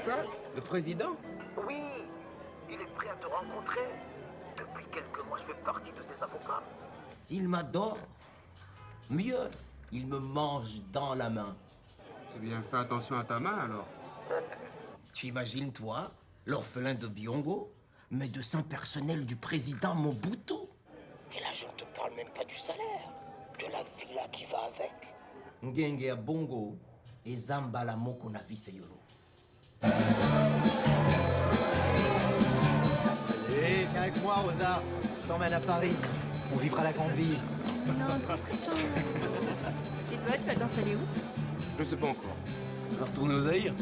ça? Le président? Oui, il est prêt à te rencontrer. Depuis quelques mois, je fais partie de ses avocats. Il m'adore. Mieux, il me mange dans la main. Eh bien, fais attention à ta main, alors. Tu imagines, toi, l'orphelin de Biongo, médecin personnel du président Mobutu? Et là, je ne te parle même pas du salaire, de la villa qui va avec. Ngenge ya bongo, et Zambala moko na viseyolo. Allez, viens avec moi, Rosa. Je t'emmène à Paris. On vivra la grande vie. Non, trop stressant. Et toi, tu vas t'installer où? Je sais pas encore. On va retourner aux Zaïre.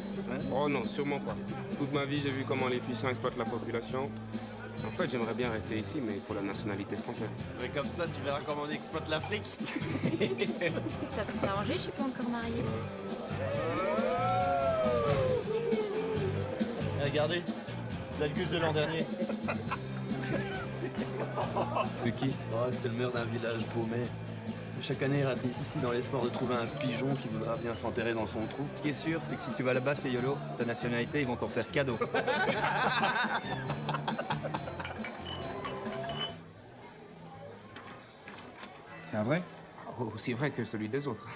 Oh non, sûrement pas. Toute ma vie, j'ai vu comment les puissants exploitent la population. En fait, j'aimerais bien rester ici, mais il faut la nationalité française. Et comme ça, tu verras comment on exploite l'Afrique. Ça peut s'arranger, je suis pas encore mariée. Regardez, l'Algus de l'an dernier. C'est qui? Oh, c'est le maire d'un village paumé. Chaque année, il ratisse ici dans l'espoir de trouver un pigeon qui voudra bien s'enterrer dans son trou. Ce qui est sûr, c'est que si tu vas là-bas, c'est YOLO, ta nationalité, ils vont t'en faire cadeau. C'est un vrai? Aussi vrai que celui des autres.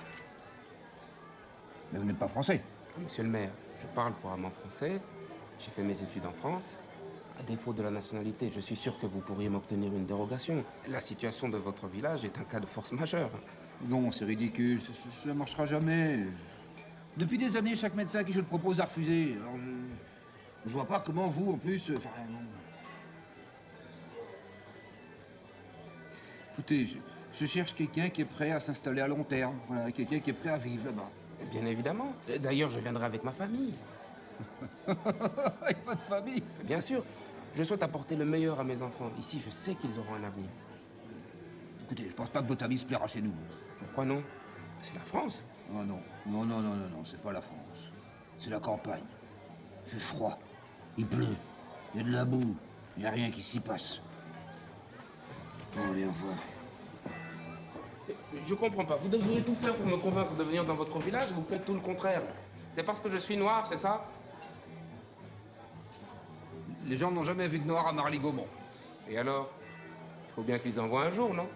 Mais vous n'êtes pas français. Monsieur le maire, je parle couramment français. J'ai fait mes études en France. À défaut de la nationalité, je suis sûr que vous pourriez m'obtenir une dérogation. La situation de votre village est un cas de force majeure. Non, c'est ridicule, ça ne marchera jamais. Depuis des années, chaque médecin à qui je le propose a refusé. Alors je vois pas comment vous, en plus... Enfin, non. Écoutez, je cherche quelqu'un qui est prêt à s'installer à long terme. Voilà, quelqu'un qui est prêt à vivre là-bas. Bien évidemment. D'ailleurs, je viendrai avec ma famille. Avec votre famille. Bien sûr. Je souhaite apporter le meilleur à mes enfants. Ici, je sais qu'ils auront un avenir. Écoutez, je pense pas que votre ami se plaira chez nous. Pourquoi non? C'est la France. Oh non, non, c'est pas la France. C'est la campagne. Il fait froid. Il pleut. Il y a de la boue. Il n'y a rien qui s'y passe. Bon, allez, au revoir. Je comprends pas. Vous devriez tout faire pour me convaincre de venir dans votre village. Vous faites tout le contraire. C'est parce que je suis noir, c'est ça? Les gens n'ont jamais vu de noir à Marly-Gaumont. Et alors? Il faut bien qu'ils en voient un jour, non?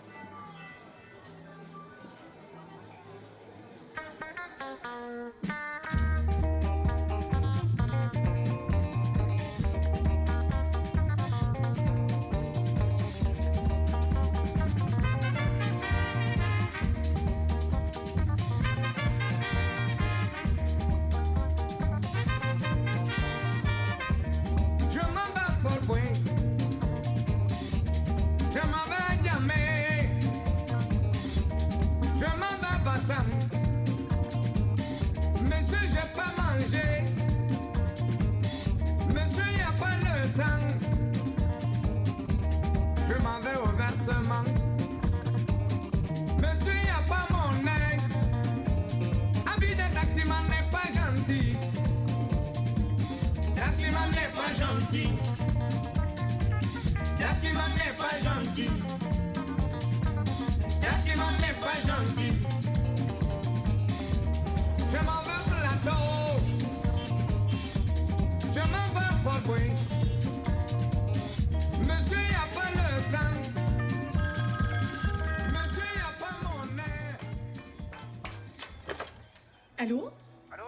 Allô? Allô?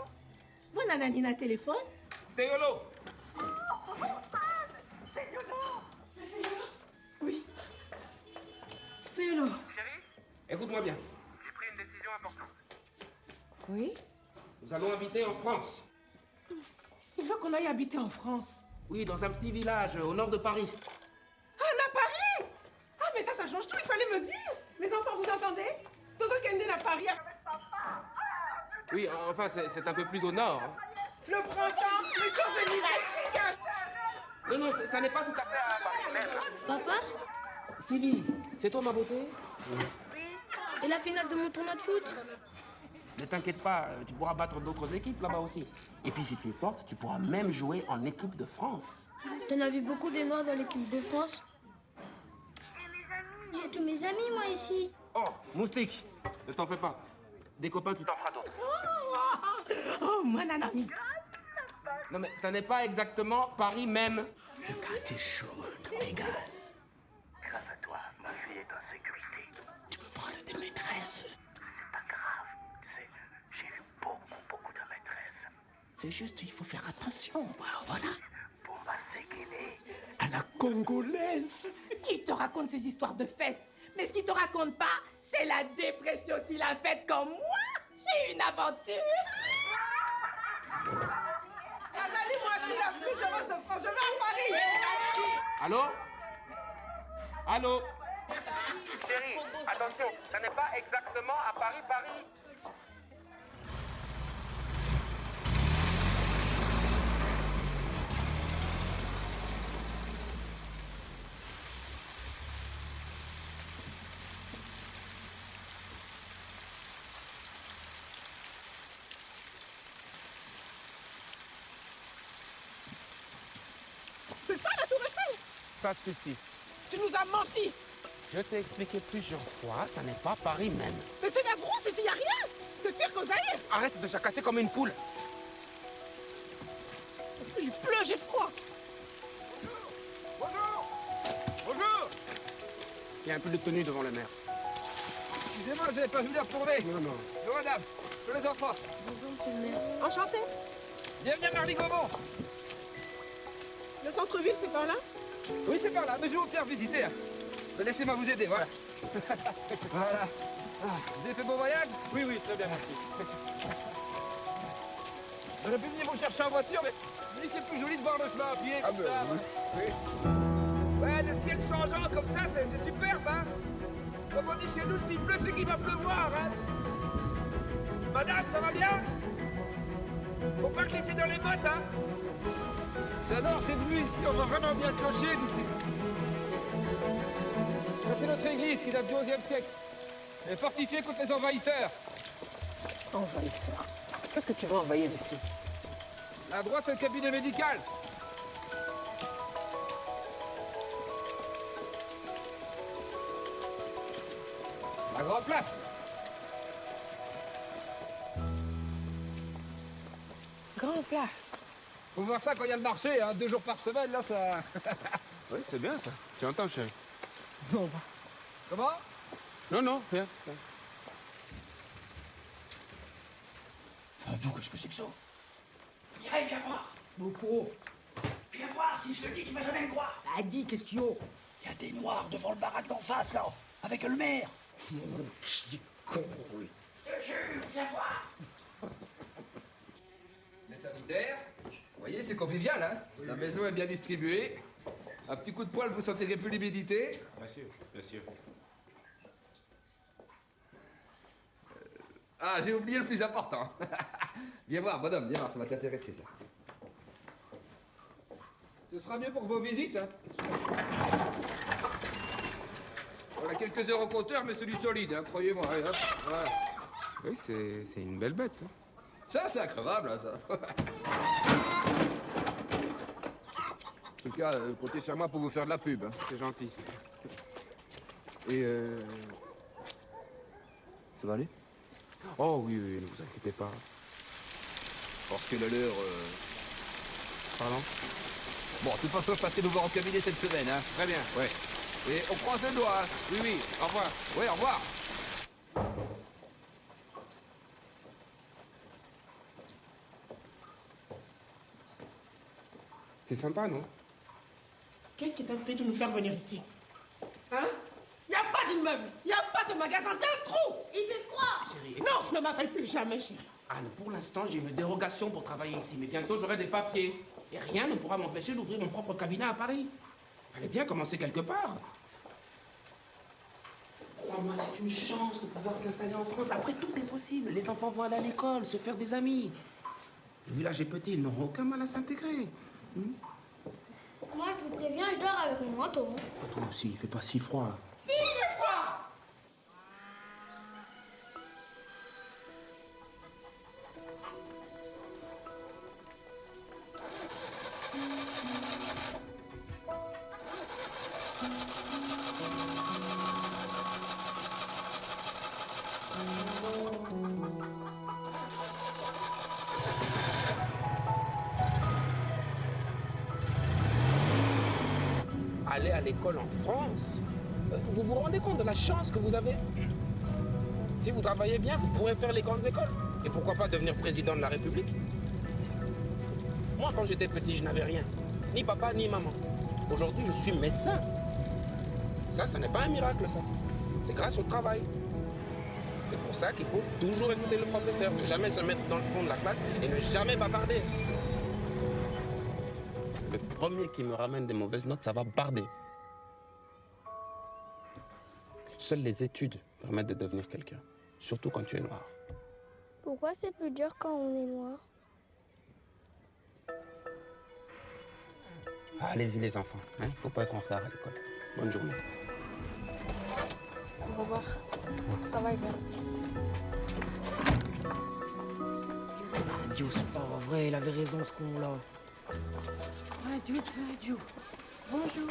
Vous, Nananina, téléphone? C'est YOLO! C'est YOLO! C'est Yolo? Oui. C'est Yolo. Chérie, Écoute-moi bien. j'ai pris une décision importante. Oui? Nous allons habiter en France. Il veut qu'on aille habiter en France. Oui, dans un petit village au nord de Paris. Ah, à Paris? Ah, mais ça change tout, il fallait me dire. Les enfants, vous entendez? Tous ceux qui sont à Paris. Oui, enfin, c'est un peu plus au nord. Le printemps, les Champs-Élysées. Non, non, ça n'est pas tout à fait à Paris même. Papa? Sylvie, c'est toi ma beauté? Et la finale de mon tournoi de foot? Ne t'inquiète pas, tu pourras battre d'autres équipes là-bas aussi. Et puis si tu es forte, tu pourras même jouer en équipe de France. T'en as vu beaucoup des Noirs dans l'équipe de France? J'ai tous mes amis, moi, ici. Oh, moustique, ne t'en fais pas. Des copains, tu t'en feras d'autres. Oh, moi, Nanani. Non mais ça n'est pas exactement Paris même. Le gars, t'es chaud, légal. Grâce à toi, ma fille est en sécurité. Tu peux prendre des maîtresses. C'est pas grave. Tu sais, j'ai eu beaucoup de maîtresses. C'est juste, il faut faire attention. Voilà. Pour ma séquinée. À la congolaise. Il te raconte ses histoires de fesses. Mais ce qu'il te raconte pas, c'est la dépression qu'il a faite quand moi, j'ai eu une aventure. Nathalie, moi, c'est la plus heureuse de France. Je vais à Paris. Allô? Allô? Chérie, Attention, ça n'est pas exactement à Paris. C'est ça la tour Eiffel? Ça suffit. Tu nous as menti. Je t'ai expliqué plusieurs fois, ça n'est pas Paris même. Mais c'est la brousse ici, y a rien. C'est pire qu'au Zaïre. Arrête de jacasser comme une poule. Il pleut, j'ai froid. Bonjour. Il y a un peu de tenue devant le maire. Excusez-moi, j'avais pas vu la retourner. Non. Bonjour madame, je les enfants. Enchanté. Bienvenue à Marly-Gaumont. Le centre-ville, c'est par là? Oui, c'est par là, mais je vais vous faire visiter. Laissez-moi vous aider, voilà. Voilà. Vous avez fait bon voyage? Oui, très bien, merci. J'aurais pu venir vous chercher en voiture, mais je me dis que c'est plus joli de voir le chemin à pied, comme ça. Oui. Ouais, le ciel changeant comme ça, c'est superbe, hein. Comme on dit chez nous, s'il pleut, c'est qu'il va pleuvoir, hein. Madame, ça va bien? Faut pas glisser dans les bottes, hein. J'adore cette vue ici, on va vraiment bien clocher d'ici. Ça, c'est notre église qui date du XIe siècle. Elle est fortifiée contre les envahisseurs. Envahisseur. Qu'est-ce que tu veux envahir ici? À droite, c'est le cabinet médical. La grande place. Grande place. Faut voir ça quand il y a le marché, hein, 2 jours par semaine, là, ça... Oui, c'est bien ça. Tu entends, chérie? Zomba. Comment? Non, rien. D'où qu'est-ce que c'est que ça? Mireille, viens voir. Beaucoup. Viens voir, si je te dis, tu vas jamais me croire. Bah, dis, qu'est-ce qu'il y a? Il y a des noirs devant le baraque d'en face, là, avec le maire. Petit con, oui. Je te jure, viens voir. Les sanitaires, vous voyez, c'est convivial, hein. La maison est bien distribuée. Un petit coup de poing, vous sentirez plus l'humidité. Bien sûr. Ah, j'ai oublié le plus important. Viens voir, bonhomme, viens voir, ça va t'intéresser, ça. Ce sera mieux pour vos visites, hein. On a quelques heures au compteur, mais c'est du solide, hein, croyez-moi. Allez, hop, voilà. Oui, c'est une belle bête. Hein. Ça, c'est increvable, hein, ça. En tout cas, comptez sur moi pour vous faire de la pub. Hein. C'est gentil. Et ça va aller? Oh oui, ne vous inquiétez pas. Parce que l'heure... Pardon? Bon, de toute façon, je passerai nous voir en cabinet cette semaine, hein. Très bien. Ouais. Et on croise les doigts, hein. Oui, au revoir. Oui, au revoir. C'est sympa, non? Qu'est-ce qui t'a empêché de nous faire venir ici? Hein? Y a pas d'immeuble, y a pas de magasin, c'est un trou! Il fait froid. Non, ne m'appelle plus jamais, chérie. Anne, pour l'instant, j'ai une dérogation pour travailler ici, mais bientôt j'aurai des papiers. Et rien ne pourra m'empêcher d'ouvrir mon propre cabinet à Paris. Fallait bien commencer quelque part. Crois-moi, c'est une chance de pouvoir s'installer en France. Après, tout est possible. Les enfants vont aller à l'école, se faire des amis. Le village est petit, ils n'auront aucun mal à s'intégrer. Moi, je vous préviens, je dors avec mon manteau. Toi aussi, il fait pas si froid. Si, il fait froid! aller à l'école en France. Vous vous rendez compte de la chance que vous avez? Si vous travaillez bien, vous pourrez faire les grandes écoles. Et pourquoi pas devenir président de la République? Moi, quand j'étais petit, je n'avais rien. Ni papa, ni maman. Aujourd'hui, je suis médecin. Ça n'est pas un miracle, ça. C'est grâce au travail. C'est pour ça qu'il faut toujours écouter le professeur, ne jamais se mettre dans le fond de la classe et ne jamais bavarder. Le premier qui me ramène des mauvaises notes, ça va barder. Seules les études permettent de devenir quelqu'un, surtout quand tu es noir. Pourquoi c'est plus dur quand on est noir? Allez-y les enfants, il faut pas être en retard à l'école. Bonne journée. Au revoir. Travaille bien. Dieu, c'est pas vrai, il avait raison ce con-là. Dieu. Bonjour.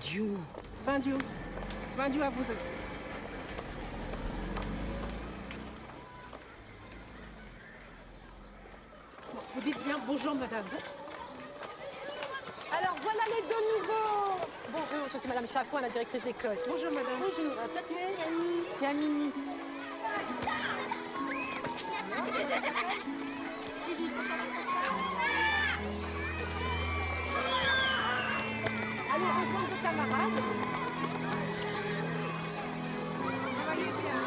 Dieu. Dieu à vous aussi. Bon, vous dites bien bonjour, madame. Alors voilà les deux nouveaux. Bonjour, je suis Madame Chaffouin, la directrice d'école. Bonjour, madame. Bonjour. Toi tu es Yamini. Allez rejoindre vos camarades. Travaillez bien.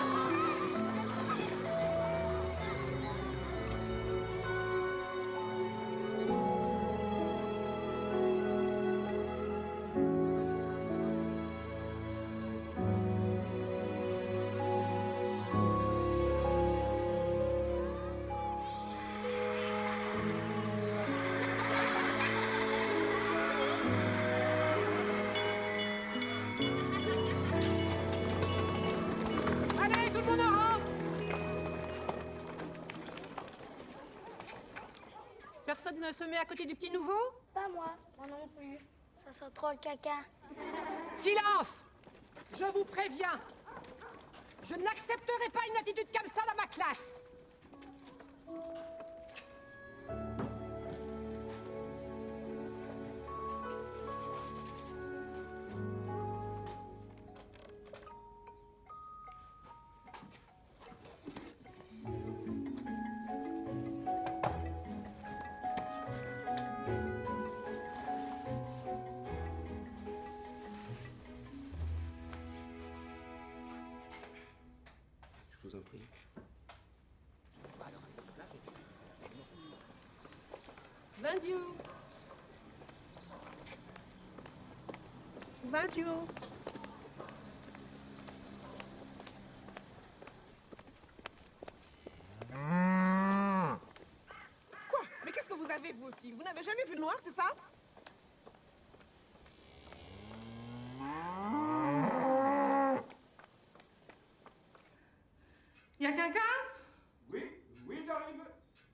Allez, tout le monde en rang. Personne ne se met à côté du petit nouveau? Pas moi non plus. Ça sent trop le caca. Silence! Je vous préviens. Je n'accepterai pas une attitude comme ça dans ma classe. Je vous en prie. Dieu. Quoi? Mais qu'est-ce que vous avez, vous aussi? Vous n'avez jamais vu le noir, c'est ça? Y a quelqu'un? Oui, j'arrive.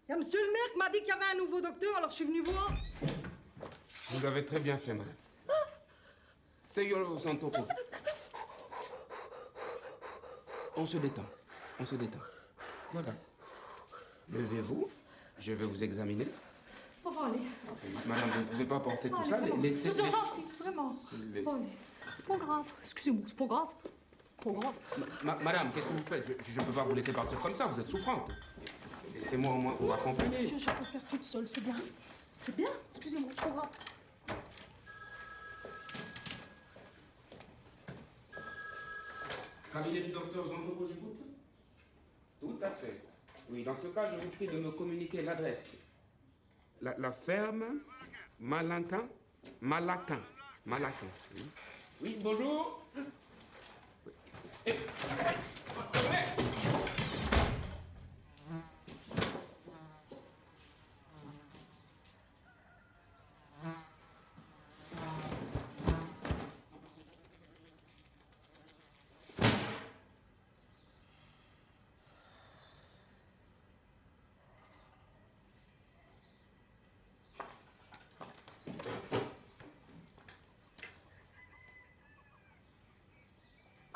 Y a monsieur le maire qui m'a dit qu'il y avait un nouveau docteur, alors je suis venue voir. Vous avez très bien fait, madame. C'est Yolo Santoko. On se détend. Voilà. Levez-vous. Je vais vous examiner. Ça va aller. Madame, vous ne pouvez pas porter tout ça. Laissez. C'est gentil, vraiment. C'est pas aller. C'est pas grave. Excusez-moi, c'est pas grave. Pas grave. Madame, qu'est-ce que vous faites? Je ne peux pas vous laisser partir comme ça. Vous êtes souffrante. Laissez-moi au moins vous accompagner. Je peux faire toute seule, c'est bien. C'est bien, excusez-moi, c'est pas grave. Cabinet du docteur Zandoko, j'écoute? Tout à fait. Oui, dans ce cas, je vous prie de me communiquer l'adresse. La ferme Malaquin. Oui, bonjour.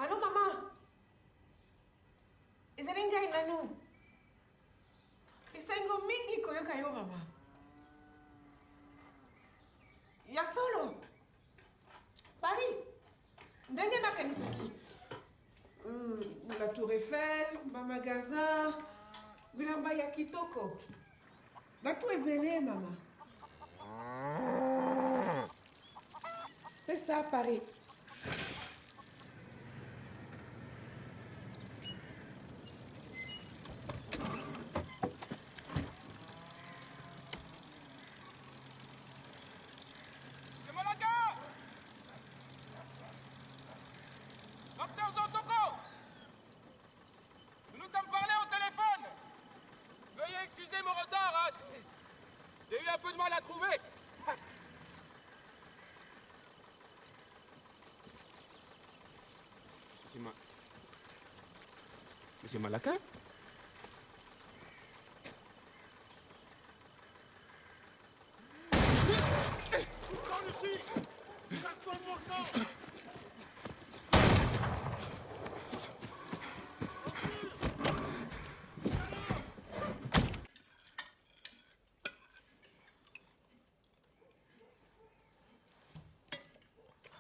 Allô, maman? Ezelenga inanu? Isengo mingi koyoka yo, mama. Ya solo? Ndenge nakanisaki. La Tour Eiffel, ba magasin, bilamba ya kitoko. Bato ebele, maman. C'est ça, Paris. C'est Malaka! Docteur Zantoko! Nous nous sommes parlé au téléphone! Veuillez excuser mon retard, hein. J'ai eu un peu de mal à trouver. Monsieur Malaka?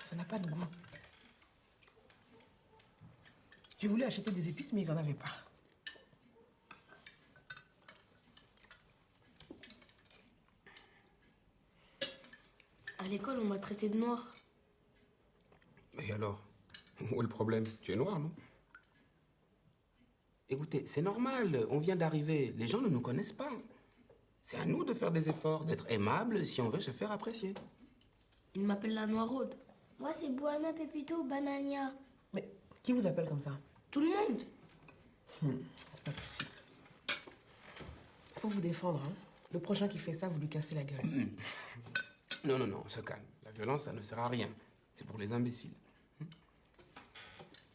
Ça n'a pas de goût. J'ai voulu acheter des épices, mais ils n'en avaient pas. À l'école, on m'a traité de noir. Et alors? Où est le problème? Tu es noir, non? Écoutez, c'est normal, on vient d'arriver. Les gens ne nous connaissent pas. C'est à nous de faire des efforts, d'être aimables si on veut se faire apprécier. Ils m'appellent la noiraude. Moi, c'est Buana Pepito Banania. Mais qui vous appelle comme ça? Tout le monde. C'est pas possible. Faut vous défendre, hein. Le prochain qui fait ça, vous lui cassez la gueule. Non, non, non, on se calme. La violence, ça ne sert à rien. C'est pour les imbéciles.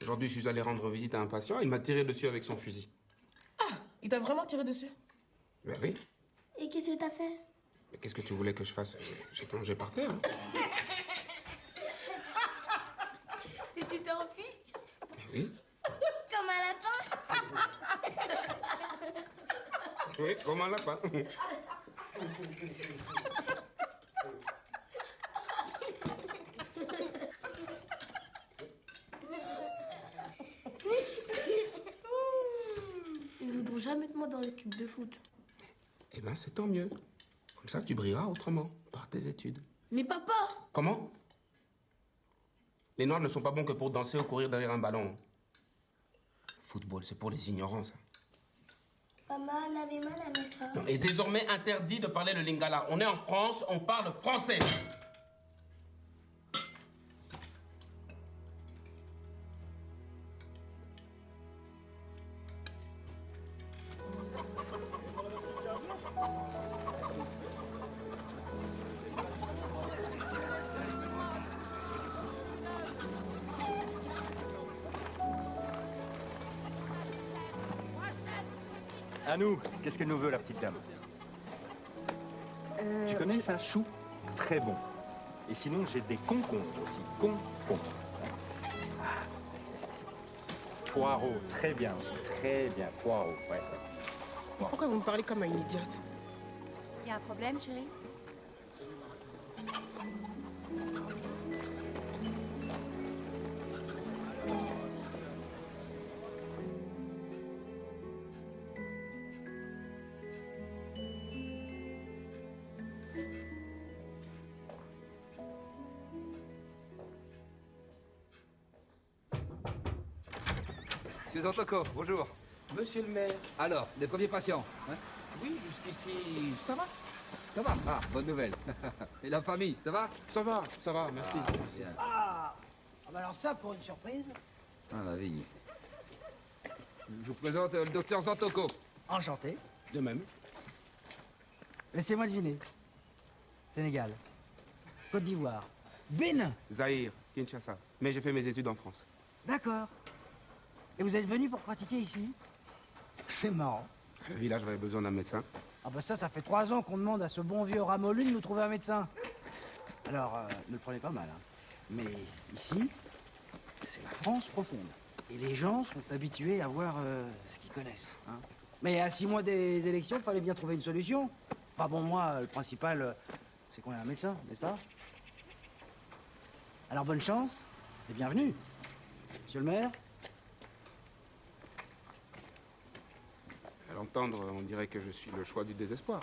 Aujourd'hui, je suis allé rendre visite à un patient, il m'a tiré dessus avec son fusil. Ah, il t'a vraiment tiré dessus? Ben oui. Et qu'est-ce que t'as fait? Mais qu'est-ce que tu voulais que je fasse? J'ai plongé par terre. Et tu t'es enfui? Oui. Comme un lapin. Oui, comme un lapin. Ils voudront jamais de moi dans l'équipe de foot. Eh ben, c'est tant mieux. Comme ça, tu brilleras autrement, par tes études. Mais papa! Comment? Les Noirs ne sont pas bons que pour danser ou courir derrière un ballon. Football, c'est pour les ignorants, ça. Maman, on avait mal à ça. Non, et désormais interdit de parler le lingala. On est en France, on parle français. À nous, qu'est-ce qu'elle nous veut, la petite dame? Tu connais ça, chou? Très bon. Et sinon, j'ai des concombres aussi. Concombres. Ah. Poireaux, très bien aussi. Très bien, poireaux, ouais. Mais pourquoi vous me parlez comme à une idiote? Y a un problème, chérie? Monsieur Zantoko, bonjour. Monsieur le maire. Alors, les premiers patients, hein? Oui, jusqu'ici, ça va? Ça va? Ah, bonne nouvelle. Et la famille, ça va? Ça va, merci. Merci. Ah, bah alors ça, pour une surprise. Ah, la vigne. Je vous présente le docteur Zantoko. Enchanté. De même. Laissez-moi deviner. Sénégal. Côte d'Ivoire. Bénin. Zaïre, Kinshasa. Mais j'ai fait mes études en France. D'accord. Et vous êtes venu pour pratiquer ici? C'est marrant. Le village avait besoin d'un médecin. Ah bah ça fait 3 ans qu'on demande à ce bon vieux Ramolu de nous trouver un médecin. Alors, ne le prenez pas mal, hein. Mais ici, c'est la France profonde. Et les gens sont habitués à voir ce qu'ils connaissent, hein. Mais à 6 mois des élections, il fallait bien trouver une solution. Enfin bon, moi, le principal, c'est qu'on ait un médecin, n'est-ce pas? Alors bonne chance et bienvenue. Monsieur le maire? À l'entendre, on dirait que je suis le choix du désespoir.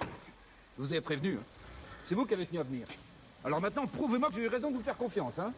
Je vous ai prévenu. Hein. C'est vous qui avez tenu à venir. Alors maintenant, prouvez-moi que j'ai eu raison de vous faire confiance, hein.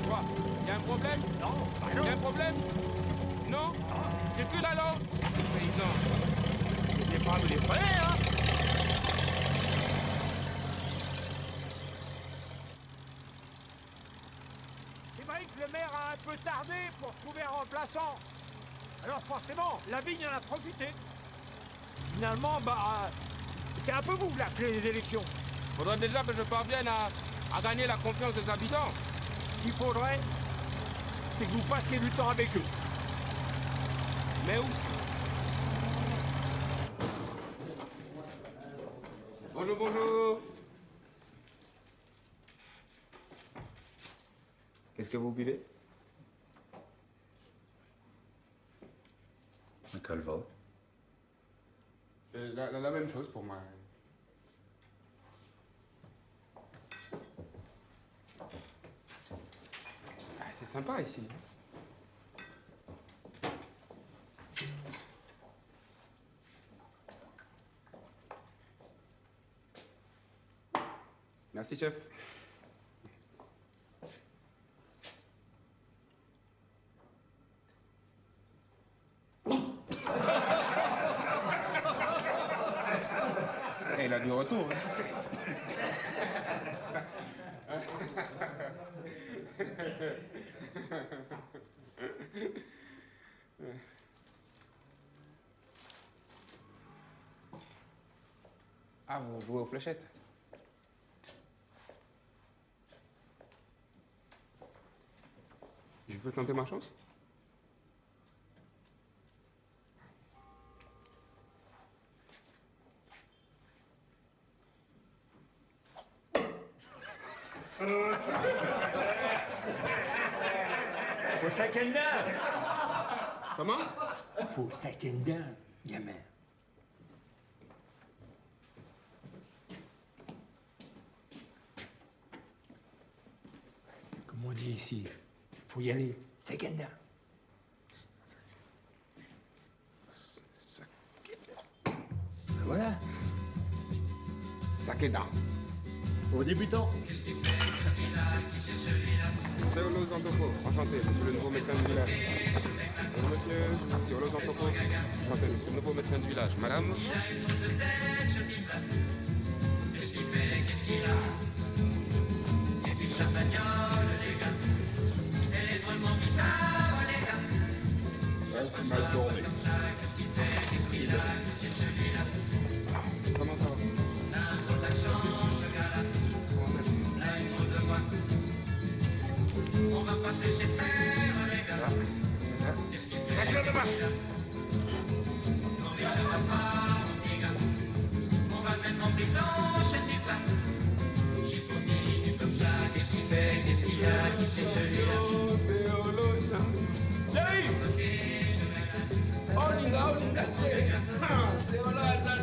Quoi? Y a un problème? Non. Y a un problème? Non? Circule alors? Président, n'oubliez pas de les faire, hein? C'est vrai que le maire a un peu tardé pour trouver un remplaçant. Alors forcément, la vigne en a profité. Finalement, c'est un peu vous, la clé des élections. Faudrait déjà que je parvienne à gagner la confiance des habitants. Ce qu'il faudrait, c'est que vous passiez du temps avec eux. Mais où? Bonjour, bonjour. Qu'est-ce que vous buvez? Un calva. La même chose pour moi. Ah, c'est sympa ici. Merci, chef. Il a du retour. Ah, vous jouez aux fléchettes? Je peux tenter ma chance? Faut chacun d'un. Comment? Faut chacun d'un, gamin. Comme on dit ici, faut y aller, chacun d'un. Voilà. Sakeda. Aux débutants. C'est Olo Zantoko, enchanté, monsieur le nouveau médecin du village. Bonjour monsieur, c'est Olo Zantoko, enchanté, monsieur le nouveau médecin du village. Madame? Qu'est-ce qu'il a? Il y a du chatagnol, les gars. Elle est drôlement bizarre, les gars. Ouais, c'est mal tourné. Qu'est-ce qu'il fait? Qu'est-ce qu'il a? Qui c'est celui-là? Comment ça va? Là, un drôle d'accent, ce gars-là. Là, une drôle de voix. On va pas se laisser faire, les gars. Qu'est-ce qu'il fait? Qu'est-ce qu'il a? Non, mais ça va pas, mon petit gars. On va le mettre en prison, ce type-là. S'il continue comme ça, qu'est-ce qu'il fait? Qu'est-ce qu'il a? Qui c'est celui-là? C'est Olo, ça. J'arrive! Oh, Linga, c'est Olo, ça.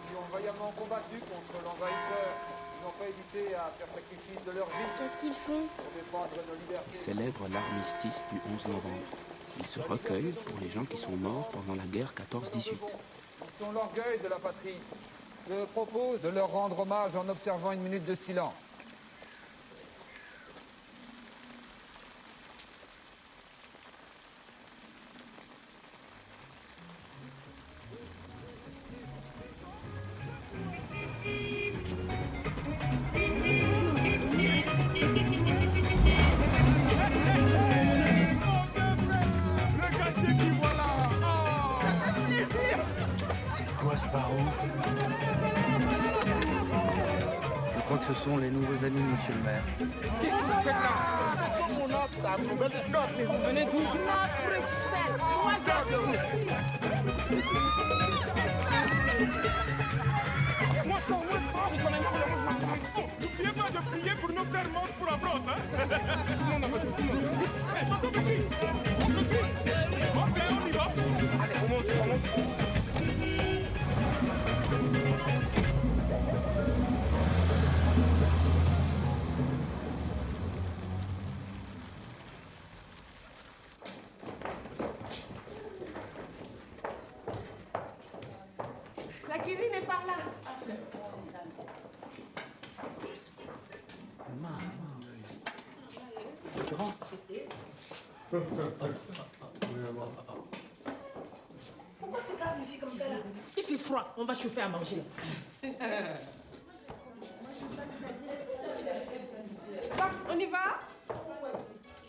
Qui ont vaillamment combattu contre l'envahisseur. Ils n'ont pas hésité à faire sacrifice de leur vie. Qu'est-ce qu'ils font? Pour défendre nos libertés. Ils célèbrent l'armistice du 11 novembre. Ils se recueillent pour les gens qui sont morts pendant la guerre 14-18. Ils sont l'orgueil de la patrie. Je propose de leur rendre hommage en observant une minute de silence. pas ouf. Je crois que ce sont les nouveaux amis de monsieur le maire. Qu'est-ce que vous faites là? Mon oncle, là, mon bel oncle, mais vous venez d'où? Bruxelles, 3 heures de route. Moi fort, il faut même que je mange ma France. N'oubliez pas de prier pour nos frères morts pour la France, hein. Tout le monde en voiture, tout le monde. Ok, on y va. Allez, remonte. La cuisine est par là. C'est grand. Pourquoi c'est grave ici comme ça là? Il fait froid, on va chauffer à manger. Bon, on y va?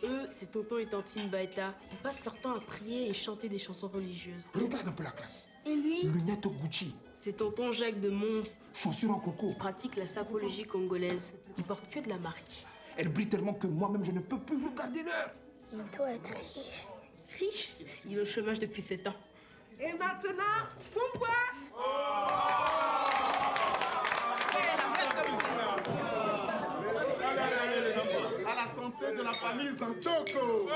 Eux, c'est tonton et tantine Baeta. Ils passent leur temps à prier et chanter des chansons religieuses. Regarde un peu la classe. Et lui? Lunettes Gucci. C'est tonton Jacques de Mons. Chaussures en coco. Il pratique la sapologie congolaise. Il porte que de la marque. Elle brille tellement que moi-même je ne peux plus regarder l'heure. Il doit être riche. Riche? Il est au chômage depuis 7 ans. Et maintenant, Fumba! À la santé de la famille Zantoko.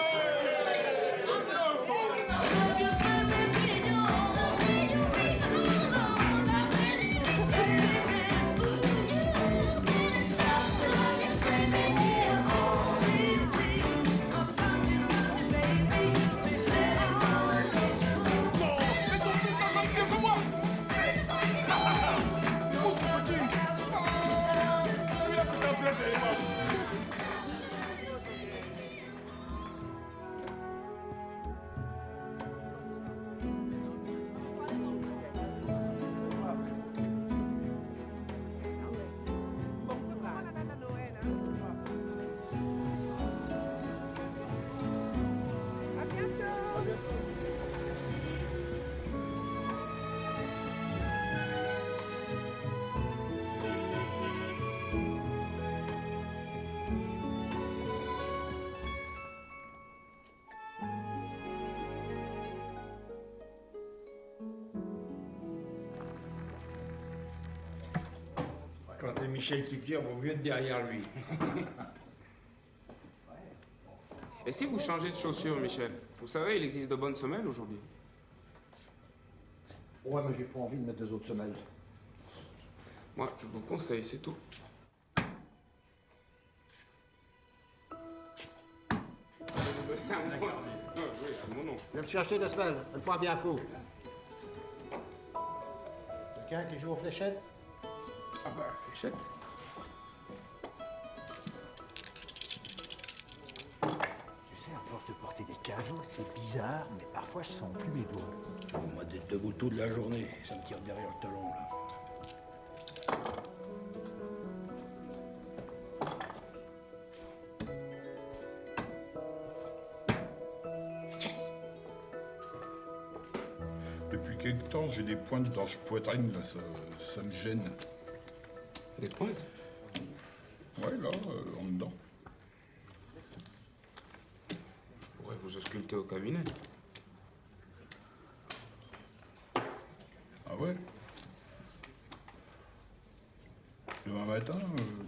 Quand c'est Michel qui tire, vaut mieux être derrière lui. Et si vous changez de chaussures, Michel? Vous savez, il existe de bonnes semelles aujourd'hui. Ouais, mais j'ai pas envie de mettre 2 autres semelles. Moi, je vous conseille, c'est tout. Je vais me chercher 2 semelles, une fois bien fou. Quelqu'un qui joue aux fléchettes? Ah bah, fléchette. Tu sais, à force de porter des cajots, c'est bizarre, mais parfois je sens plus mes doigts. Moi, d'être debout toute la journée, ça me tire derrière le talon, là. Depuis quelque temps, j'ai des pointes dans ce poitrine, là, ça me gêne. Des pointes? Ouais, là, en dedans. Je pourrais vous ausculter au cabinet. Ah ouais? Demain matin,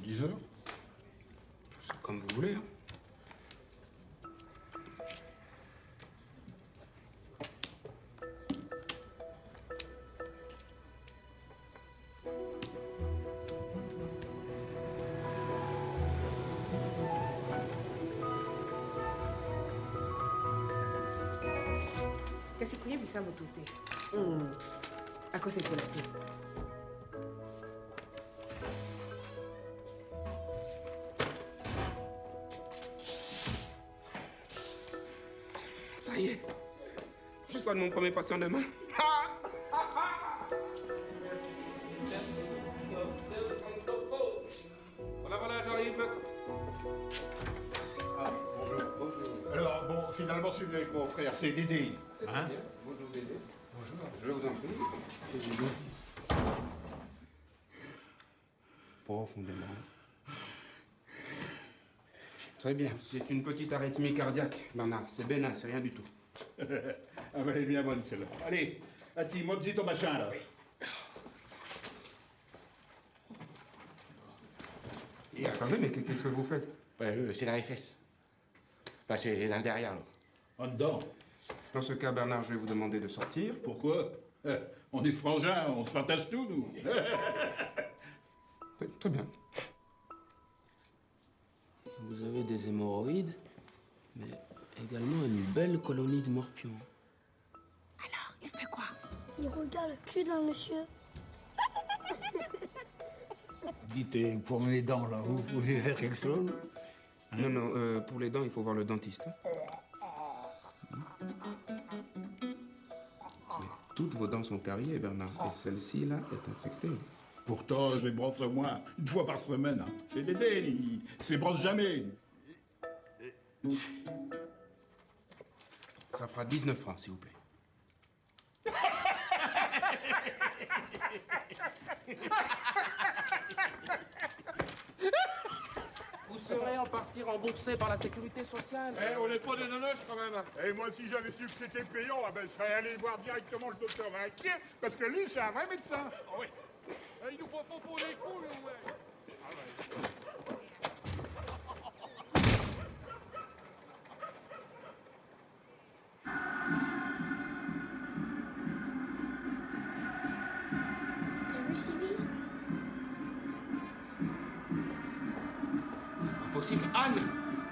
10h? C'est comme vous voulez, hein. Kasi kuyebisa moto te. Akosekola te. Ça y est. Je soigne mon premier patient demain. Voilà, j'arrive. Ah, bonjour. Alors, bon, finalement, je suis venu avec mon frère, c'est Dédé. C'est très bien. Bonjour, Dédé. Bonjour. Je vous en prie. C'est Dédé. Profondément. Très bien, c'est une petite arythmie cardiaque, Bernard. C'est bénin, c'est rien du tout. Ah, mais elle est bien bonne, celle-là. Allez, Ati, monte-y ton machin, là. Et attendez, mais qu'est-ce que vous faites? C'est la FS. Enfin, c'est là derrière, là. En dedans. Dans ce cas, Bernard, je vais vous demander de sortir. Pourquoi? On est frangins, on se partage tout, nous. Très bien. Vous avez des hémorroïdes, mais également une belle colonie de morpions. Alors, il fait quoi? Il regarde le cul d'un monsieur. Dites, pour les dents, là, vous pouvez faire quelque chose? Non, non, pour les dents, il faut voir le dentiste. Mais toutes vos dents sont carriées, Bernard, et celle-ci, là, est infectée. Pourtant, je les brosse au moins une fois par semaine. Hein. C'est Dédé, il se les brosse jamais. Ça fera 19 francs, s'il vous plaît. Vous serez en partie remboursé par la sécurité sociale. Eh, on n'est pas des nonoches quand même. Et moi, si j'avais su que c'était payant, ah ben, je serais allé voir directement le docteur Vinquier, parce que lui, c'est un vrai médecin. Oh, oui. Il nous prend pas pour les couilles, ouais. Ah, ouais. T'as vu, Sylvie? C'est pas possible. Anne,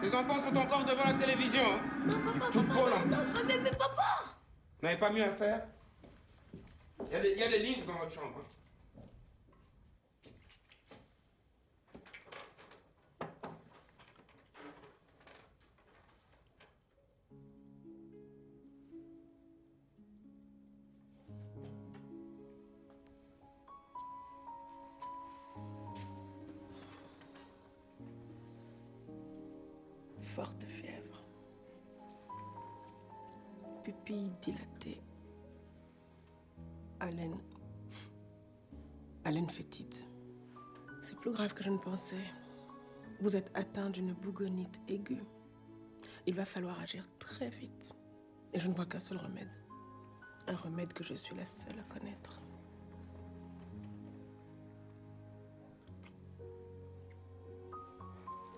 les enfants sont encore devant la télévision. Hein. Non, papa, Football, papa, en non, plus. mais papa! Vous n'avez pas mieux à faire? Il y a des livres dans votre chambre. Hein. Forte fièvre. Pupille dilatée. Haleine fétide. C'est plus grave que je ne pensais. Vous êtes atteint d'une bougonite aiguë. Il va falloir agir très vite. Et je ne vois qu'un seul remède. Un remède que je suis la seule à connaître.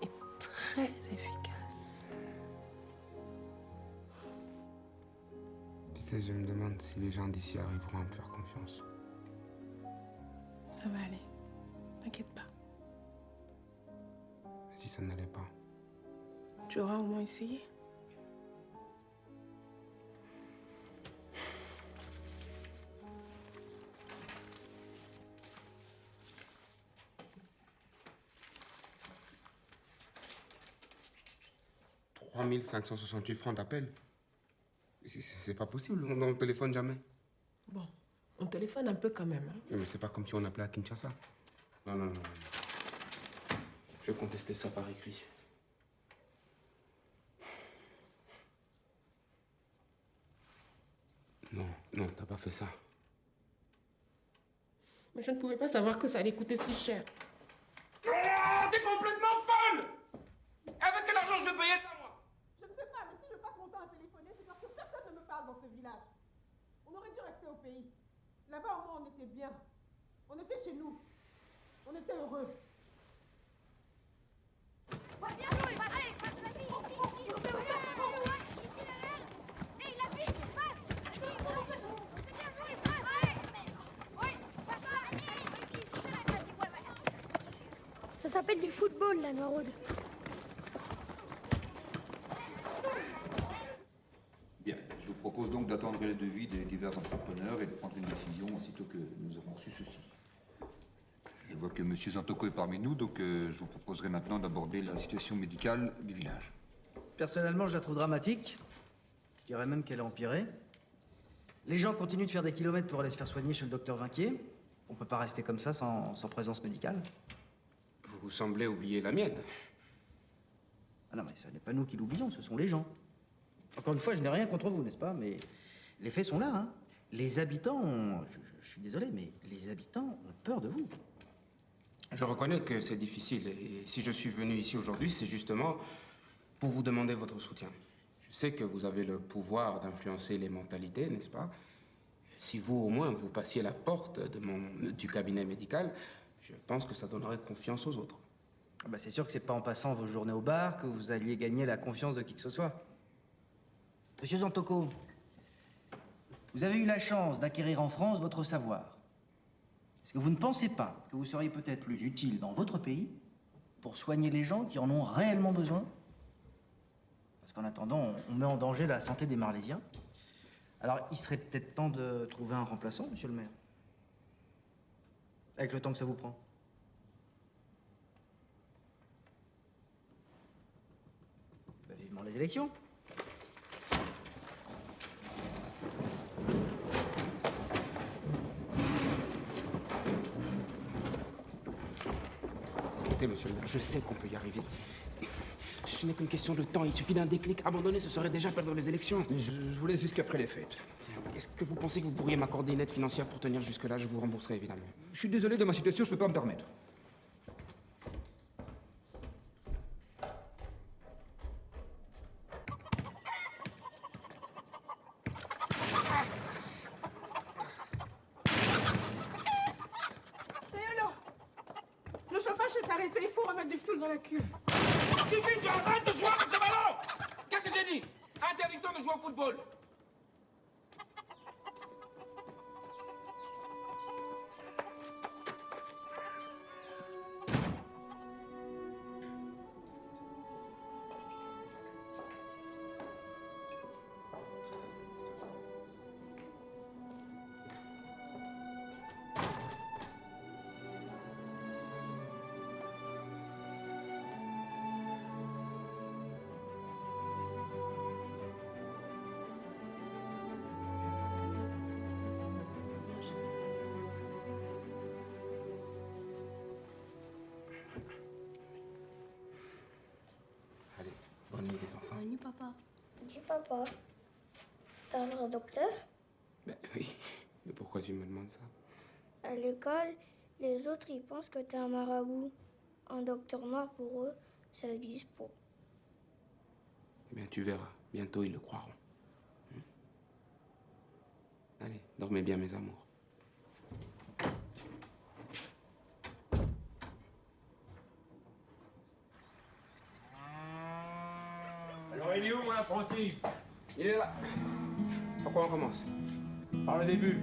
Et très efficace. Tu sais, je me demande si les gens d'ici arriveront à me faire confiance. Ça va aller. T'inquiète pas. Mais si ça n'allait pas. Tu auras au moins essayé. « 3 568 francs d'appel. C'est pas possible, on ne téléphone jamais. Bon, on téléphone un peu quand même. Hein. Mais c'est pas comme si on appelait à Kinshasa. Non, non, non. Je vais contester ça par écrit. Non, non, t'as pas fait ça. Mais je ne pouvais pas savoir que ça allait coûter si cher. Oh, t'es complètement folle! Avec quel argent je vais payer ça, moi? Je ne sais pas, mais si je passe mon temps à téléphoner, c'est parce que personne ne me parle dans ce village. On aurait dû rester au pays. Là-bas, au moins, on était bien. On était chez nous. On était heureux. Bien joué! Allez, passe la vie ici! Ici, la merde! Hé, la vie, passe! C'est bien joué, passe! Allez! Oui, passe-toi! Ça s'appelle du football, la Noiraude. Bien, je vous propose donc d'attendre les devis des divers entrepreneurs et de prendre une décision aussitôt que nous aurons reçu ceci. Je vois que M. Zantoko est parmi nous, donc je vous proposerai maintenant d'aborder la situation médicale du village. Personnellement, je la trouve dramatique. Je dirais même qu'elle a empiré. Les gens continuent de faire des kilomètres pour aller se faire soigner chez le docteur Vinquier. On peut pas rester comme ça sans présence médicale. Vous semblez oublier la mienne. Ah non, mais ce n'est pas nous qui l'oublions, ce sont les gens. Encore une fois, je n'ai rien contre vous, n'est-ce pas? Mais les faits sont là, hein. Les habitants ont... Je suis désolé, mais les habitants ont peur de vous. Je reconnais que c'est difficile et si je suis venu ici aujourd'hui, c'est justement pour vous demander votre soutien. Je sais que vous avez le pouvoir d'influencer les mentalités, n'est-ce pas? Si vous, au moins, vous passiez la porte du cabinet médical, je pense que ça donnerait confiance aux autres. Bah, c'est sûr que c'est pas en passant vos journées au bar que vous alliez gagner la confiance de qui que ce soit. Monsieur Zantoko, vous avez eu la chance d'acquérir en France votre savoir. Est-ce que vous ne pensez pas que vous seriez peut-être plus utile dans votre pays pour soigner les gens qui en ont réellement besoin? Parce qu'en attendant, on met en danger la santé des Marlésiens. Alors, il serait peut-être temps de trouver un remplaçant, monsieur le maire. Avec le temps que ça vous prend. Bah, vivement les élections. Écoutez, monsieur le maire, je sais qu'on peut y arriver. Ce n'est qu'une question de temps. Il suffit d'un déclic. Abandonner, ce serait déjà perdre les élections. Je vous laisse jusqu'après les fêtes. Est-ce que vous pensez que vous pourriez m'accorder une aide financière pour tenir jusque-là? Je vous rembourserai, évidemment. Je suis désolé de ma situation, je peux pas me permettre. Sayolo, le chauffage s'est arrêté, il faut remettre du fioul dans la cuve. Divine, tu arrêtes de jouer avec ce ballon! Qu'est-ce que j'ai dit? Interdiction de jouer au football! Allez, bonne nuit, les enfants. Bonne nuit, papa. Dis, papa, t'es un vrai docteur? Ben oui, mais pourquoi tu me demandes ça? À l'école, les autres, ils pensent que t'es un marabout. Un docteur noir, pour eux, ça existe pas. Eh bien, tu verras. Bientôt, ils le croiront. Allez, dormez bien, mes amours. Alors, il est où, mon apprenti? Il est là. Pourquoi on commence? Par le début.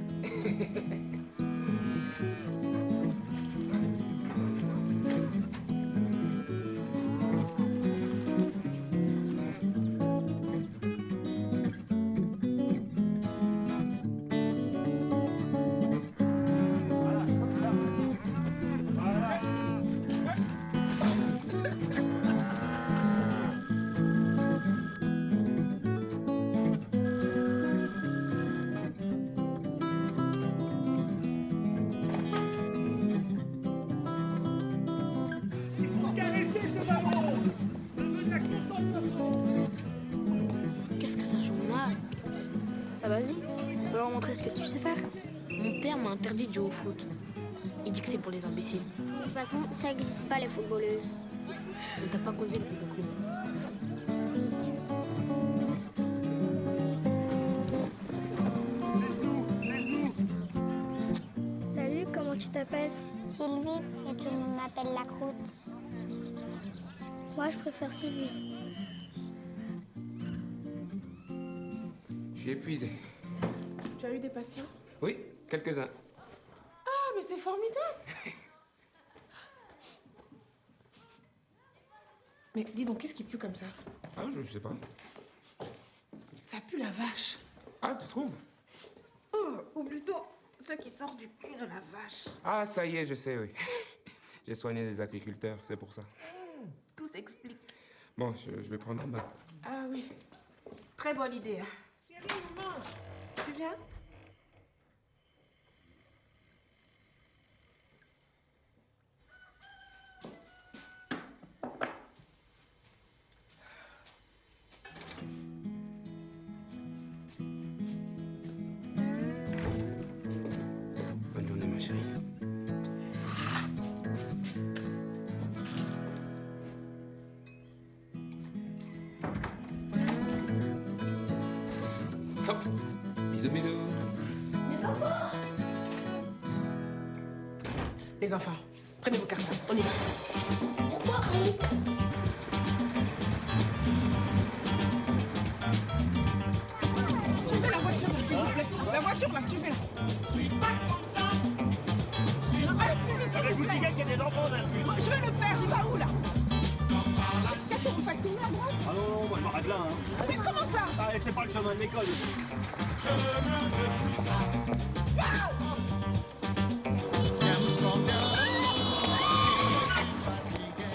Qu'est-ce que ça joue mal? Ah, vas-y, va leur montrer ce que tu sais faire. Mon père m'a interdit de jouer au foot. Il dit que c'est pour les imbéciles. De toute façon, ça n'existe pas, les footballeuses. On t'a pas causé le pédophile. Salut, comment tu t'appelles? Sylvie, et tout le monde m'appelle la croûte. Moi, je préfère Sylvie. Je suis épuisé. Tu as eu des patients? Oui, quelques-uns. Ah, mais c'est formidable! Mais dis donc, qu'est-ce qui pue comme ça? Ah, je sais pas. Ça pue la vache. Ah, tu trouves? Oh, ou plutôt, ce qui sort du cul de la vache. Ah, ça y est, je sais, oui. J'ai soigné des agriculteurs, c'est pour ça. Tout s'explique. Bon, je vais prendre un bain. Ah oui, très bonne idée. Hein. Chérie, on mange. Tu viens? Bisous, bisous. Mais papa! Les enfants, prenez vos cartables, on y va. Pourquoi Suivez la voiture, s'il vous plaît. La voiture, là, suivez-la. Je suis pas content. Avec vous, qu'il y a des enfants là. Je vais le perdre, il va où, là? Qu'est-ce que vous faites, tourner à droite? Ah non, moi je m'arrête là. Hein. Mais comment ça? Ah, c'est pas le chemin de l'école.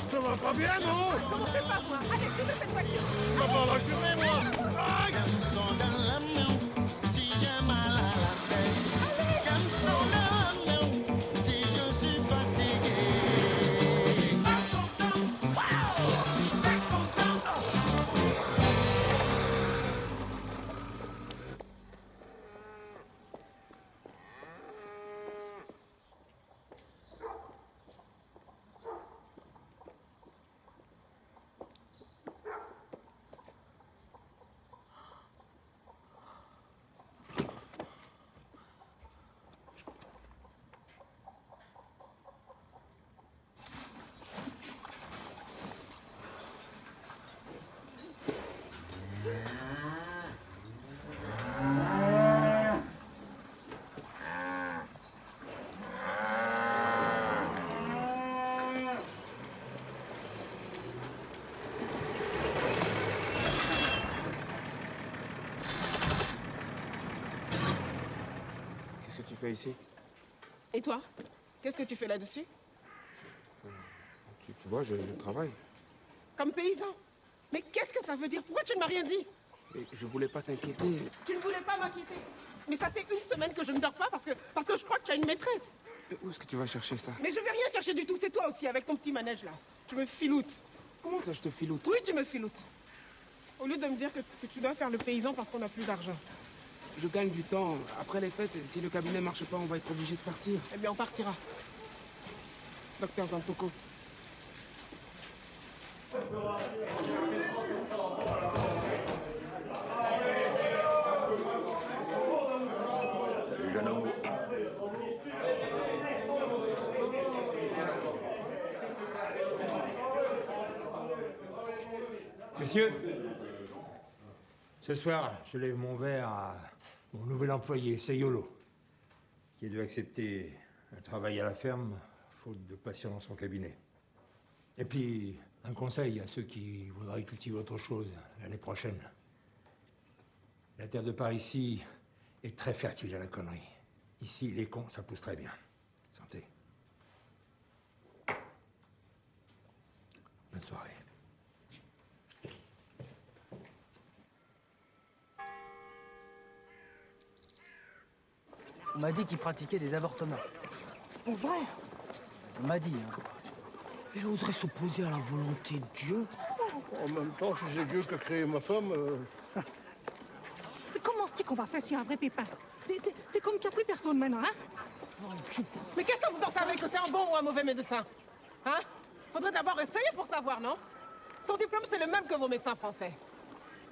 Ça va pas bien, non? Commencez pas, moi. Allez, suivez cette voiture. Ça va reculer, moi. Si j'ai mal à la tête, comme son nom, si je suis fatigué. Pas content, wow, pas content. Qu'est-ce que tu fais ici? Et toi? Qu'est-ce que tu fais là-dessus? Tu vois, je travaille. Comme paysan? Mais qu'est-ce que ça veut dire? Pourquoi tu ne m'as rien dit? Et je voulais pas t'inquiéter. Tu ne voulais pas m'inquiéter. Mais ça fait une semaine que je ne dors pas parce que je crois que tu as une maîtresse. Où est-ce que tu vas chercher ça? Mais je vais rien chercher du tout, c'est toi aussi avec ton petit manège là. Tu me filoutes. Comment ça, je te filoute? Oui, tu me filoutes. Au lieu de me dire que tu dois faire le paysan parce qu'on n'a plus d'argent. Je gagne du temps. Après les fêtes, si le cabinet marche pas, on va être obligé de partir. Eh bien, on partira. Docteur Zantoko. Salut, Jeannot. Messieurs, ce soir, je lève mon verre à mon nouvel employé, Seyolo, qui a dû accepter un travail à la ferme, faute de patients dans son cabinet. Et puis, un conseil à ceux qui voudraient cultiver autre chose l'année prochaine. La terre de par ici est très fertile à la connerie. Ici, les cons, ça pousse très bien. Santé. Bonne soirée. On m'a dit qu'il pratiquait des avortements. C'est pas vrai. On m'a dit, hein. Il oserait s'opposer à la volonté de Dieu. En même temps, si c'est Dieu qui a créé ma femme... Mais comment c'est qu'on va faire s'il y a un vrai pépin? C'est comme qu'il n'y a plus personne maintenant, hein? Mais qu'est-ce que vous en savez, que c'est un bon ou un mauvais médecin? Hein? Faudrait d'abord essayer pour savoir, non? Son diplôme, c'est le même que vos médecins français.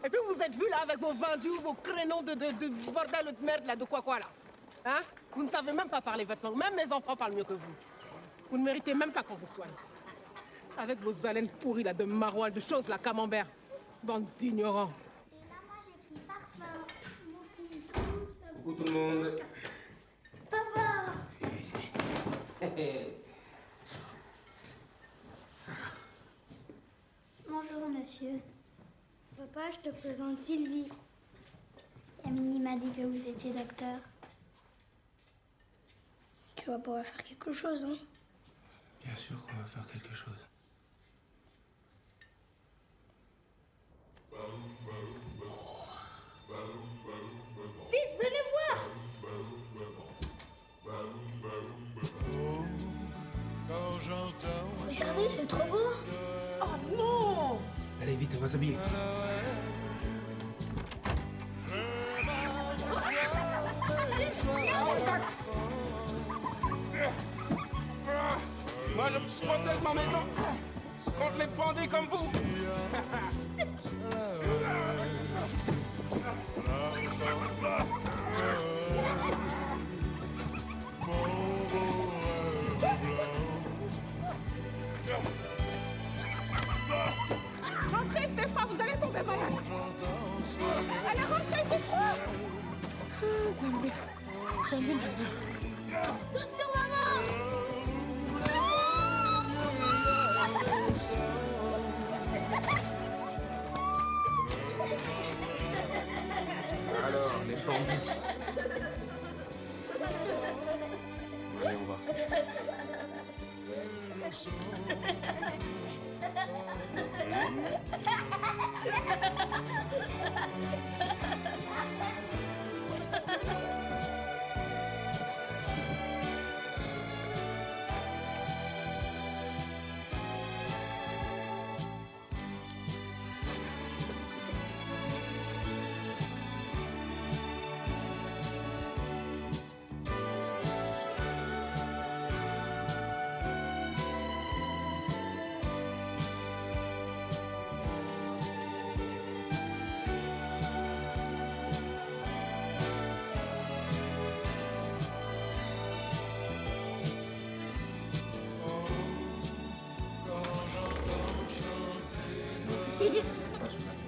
Et puis vous êtes vus là avec vos vendus, vos créneaux de bordel de merde là, de quoi là? Hein? Vous ne savez même pas parler votre langue. Même mes enfants parlent mieux que vous. Vous ne méritez même pas qu'on vous soigne. Avec vos haleines pourries là, de maroilles, de choses là, camembert. Bande d'ignorants. Coucou tout le monde. Papa! Bonjour, monsieur. Papa, je te présente Sylvie. Camille m'a dit que vous étiez docteur. Tu vas pouvoir faire quelque chose, hein? Bien sûr qu'on va faire quelque chose. Vite, venez voir! Regardez, c'est trop beau! Oh non! Allez, vite, on va s'habiller. Moi, je protège ma maison contre les bandits comme vous. Attention, maman! Alors, les bandits. Allez, on va voir ça.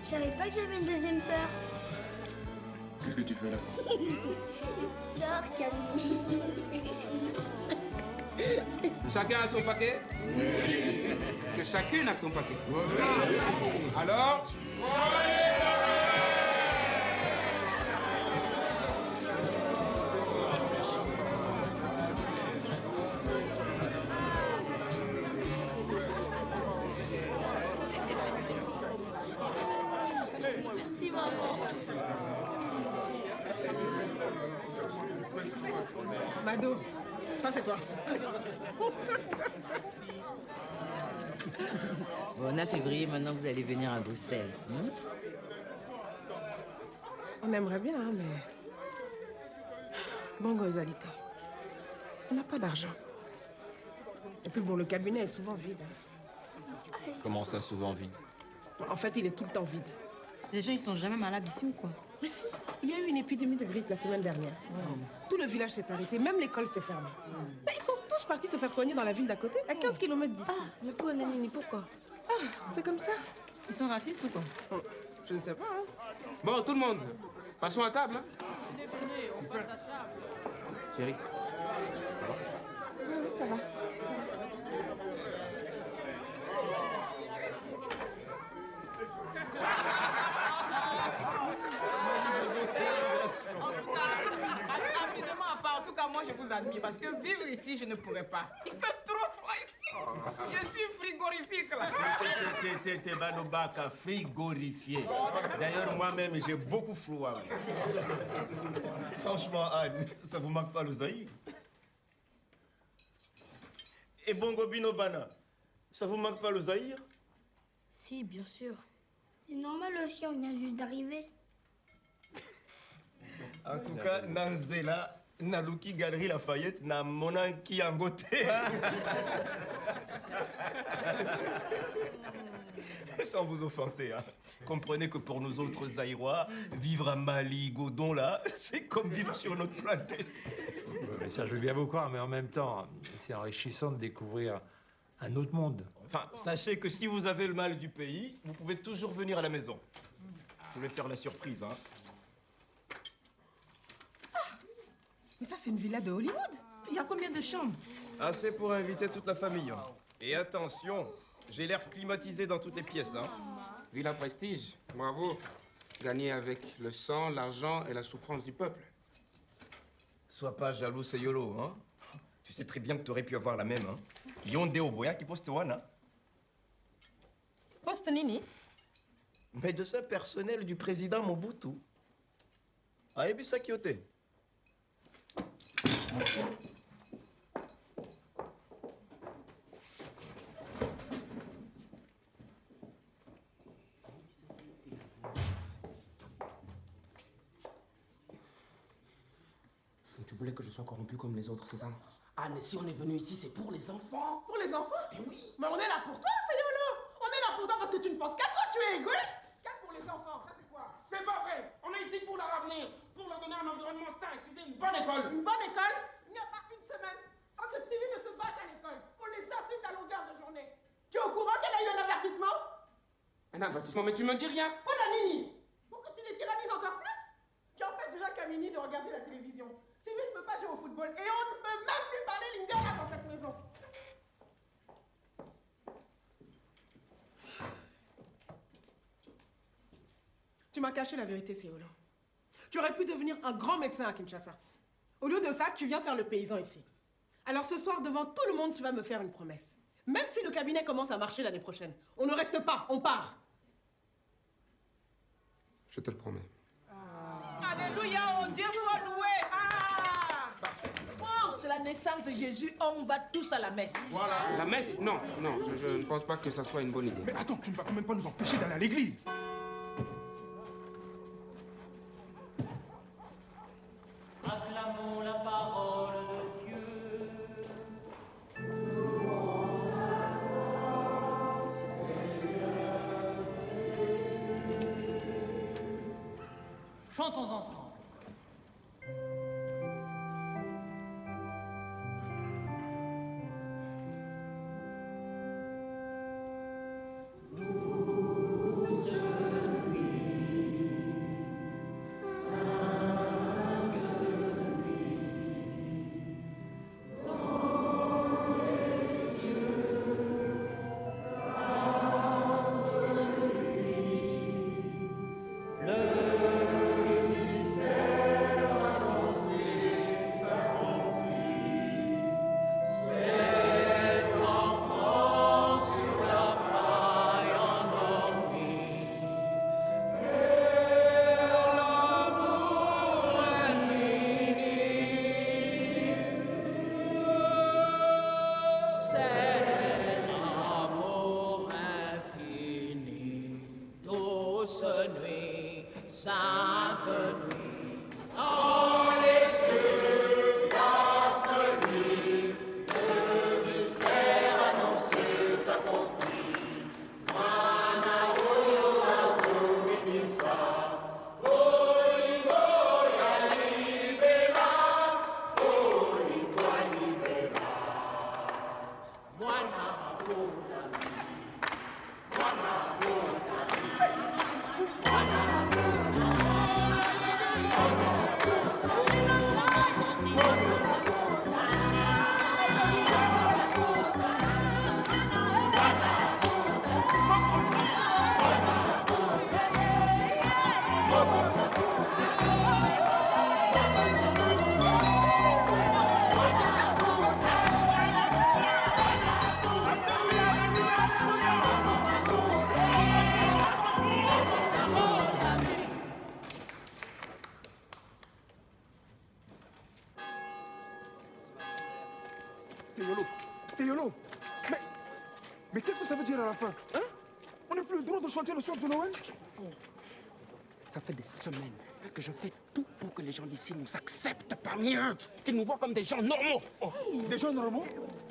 Je savais pas que j'avais une deuxième sœur. Qu'est-ce que tu fais là? Sœur Camille. Chacun a son paquet? Est-ce que chacune a son paquet? Alors? Merci, maman. Mado, ça c'est toi. Bon, 9 février, maintenant vous allez venir à Bruxelles. On aimerait bien, hein, mais... Bon, Gonzalito, on n'a pas d'argent. Et puis bon, le cabinet est souvent vide. Comment ça, souvent vide? En fait, il est tout le temps vide. Les gens, ils sont jamais malades ici ou quoi? Mais si, il y a eu une épidémie de grippe la semaine dernière. Tout le village s'est arrêté, même l'école s'est fermée. Mais ils sont tous partis se faire soigner dans la ville d'à côté, à 15 km d'ici. Mais pour Nanini, pourquoi? C'est comme ça. Ils sont racistes ou quoi? Je ne sais pas, hein. Bon, tout le monde, passons à table. Hein. Chérie, ça va? Oui, ça va. En tout cas, amusez-moi à part. En tout cas, moi, je vous admire parce que vivre ici, je ne pourrais pas. Il fait trop froid ici. Je suis frigorifique, là. T'es Banobaka, frigorifié. D'ailleurs, moi-même, j'ai beaucoup froid. Franchement, Anne, ça vous manque pas le Zaïre? Et Bongo Bino Bana, ça vous manque pas le Zaïre? Si, bien sûr. C'est normal aussi, on vient juste d'arriver. En tout cas, Nanzela, Naluki Galerie Lafayette, na Monanki Angote. Sans vous offenser, hein. Comprenez que pour nous autres Zaïrois, vivre à Mali, Godon, là, c'est comme vivre sur notre planète. Mais ça, je veux bien vous croire, mais en même temps, c'est enrichissant de découvrir un autre monde. Enfin, sachez que si vous avez le mal du pays, vous pouvez toujours venir à la maison. Je vais faire la surprise, hein. Mais ça, c'est une villa de Hollywood. Il y a combien de chambres? Assez pour inviter toute la famille. Hein. Et attention, j'ai l'air climatisé dans toutes les pièces, hein. Villa Prestige, bravo. Gagné avec le sang, l'argent et la souffrance du peuple. Sois pas jaloux, c'est YOLO, hein. Tu sais très bien que tu aurais pu avoir la même, hein. Yonde Oboya qui poste wana. Poste Nini? Médecin personnel du président Mobutu. Aebisa Kyote. Tu voulais que je sois corrompu comme les autres, c'est ça? Ah, mais si on est venu ici, c'est pour les enfants. Pour les enfants? Mais oui. Mais on est là pour toi, Sayolo. On est là pour toi parce que tu ne penses qu'à toi, tu es égoïste. Qu'à pour les enfants, ça c'est quoi? C'est pas vrai. On est ici pour leur avenir, pour leur donner un environnement sain, qu'ils aient une bonne école. Une bonne école? Il n'y a pas une semaine sans que Sylvie ne se batte à l'école. On les insulte à longueur de journée. Tu es au courant qu'elle a eu un avertissement? Un avertissement, mais tu me dis rien. Pour la Nini. Pour que tu les tyrannises encore plus? Tu empêches déjà qu'elle à Mini de regarder la télévision. Sylvie ne peut pas jouer au football et on ne peut même plus parler lingala dans cette maison. Tu m'as caché la vérité, Séolo. Tu aurais pu devenir un grand médecin à Kinshasa. Au lieu de ça, tu viens faire le paysan ici. Alors ce soir, devant tout le monde, tu vas me faire une promesse. Même si le cabinet commence à marcher l'année prochaine, on ne reste pas, on part. Je te le promets. Alléluia, oh Dieu soit loué. Oh, c'est la naissance de Jésus, on va tous à la messe. Voilà. La messe? Non, non, je ne pense pas que ça soit une bonne idée. Mais attends, tu ne vas quand même pas nous empêcher d'aller à l'église. Acclamons la parole de Dieu. Chantons ensemble. C'est YOLO. Mais qu'est-ce que ça veut dire à la fin, hein? On n'a plus le droit de chanter le soir de Noël? Ça fait des semaines que je fais tout pour que les gens d'ici nous acceptent parmi eux, qu'ils nous voient comme des gens normaux. Oh. Des gens normaux?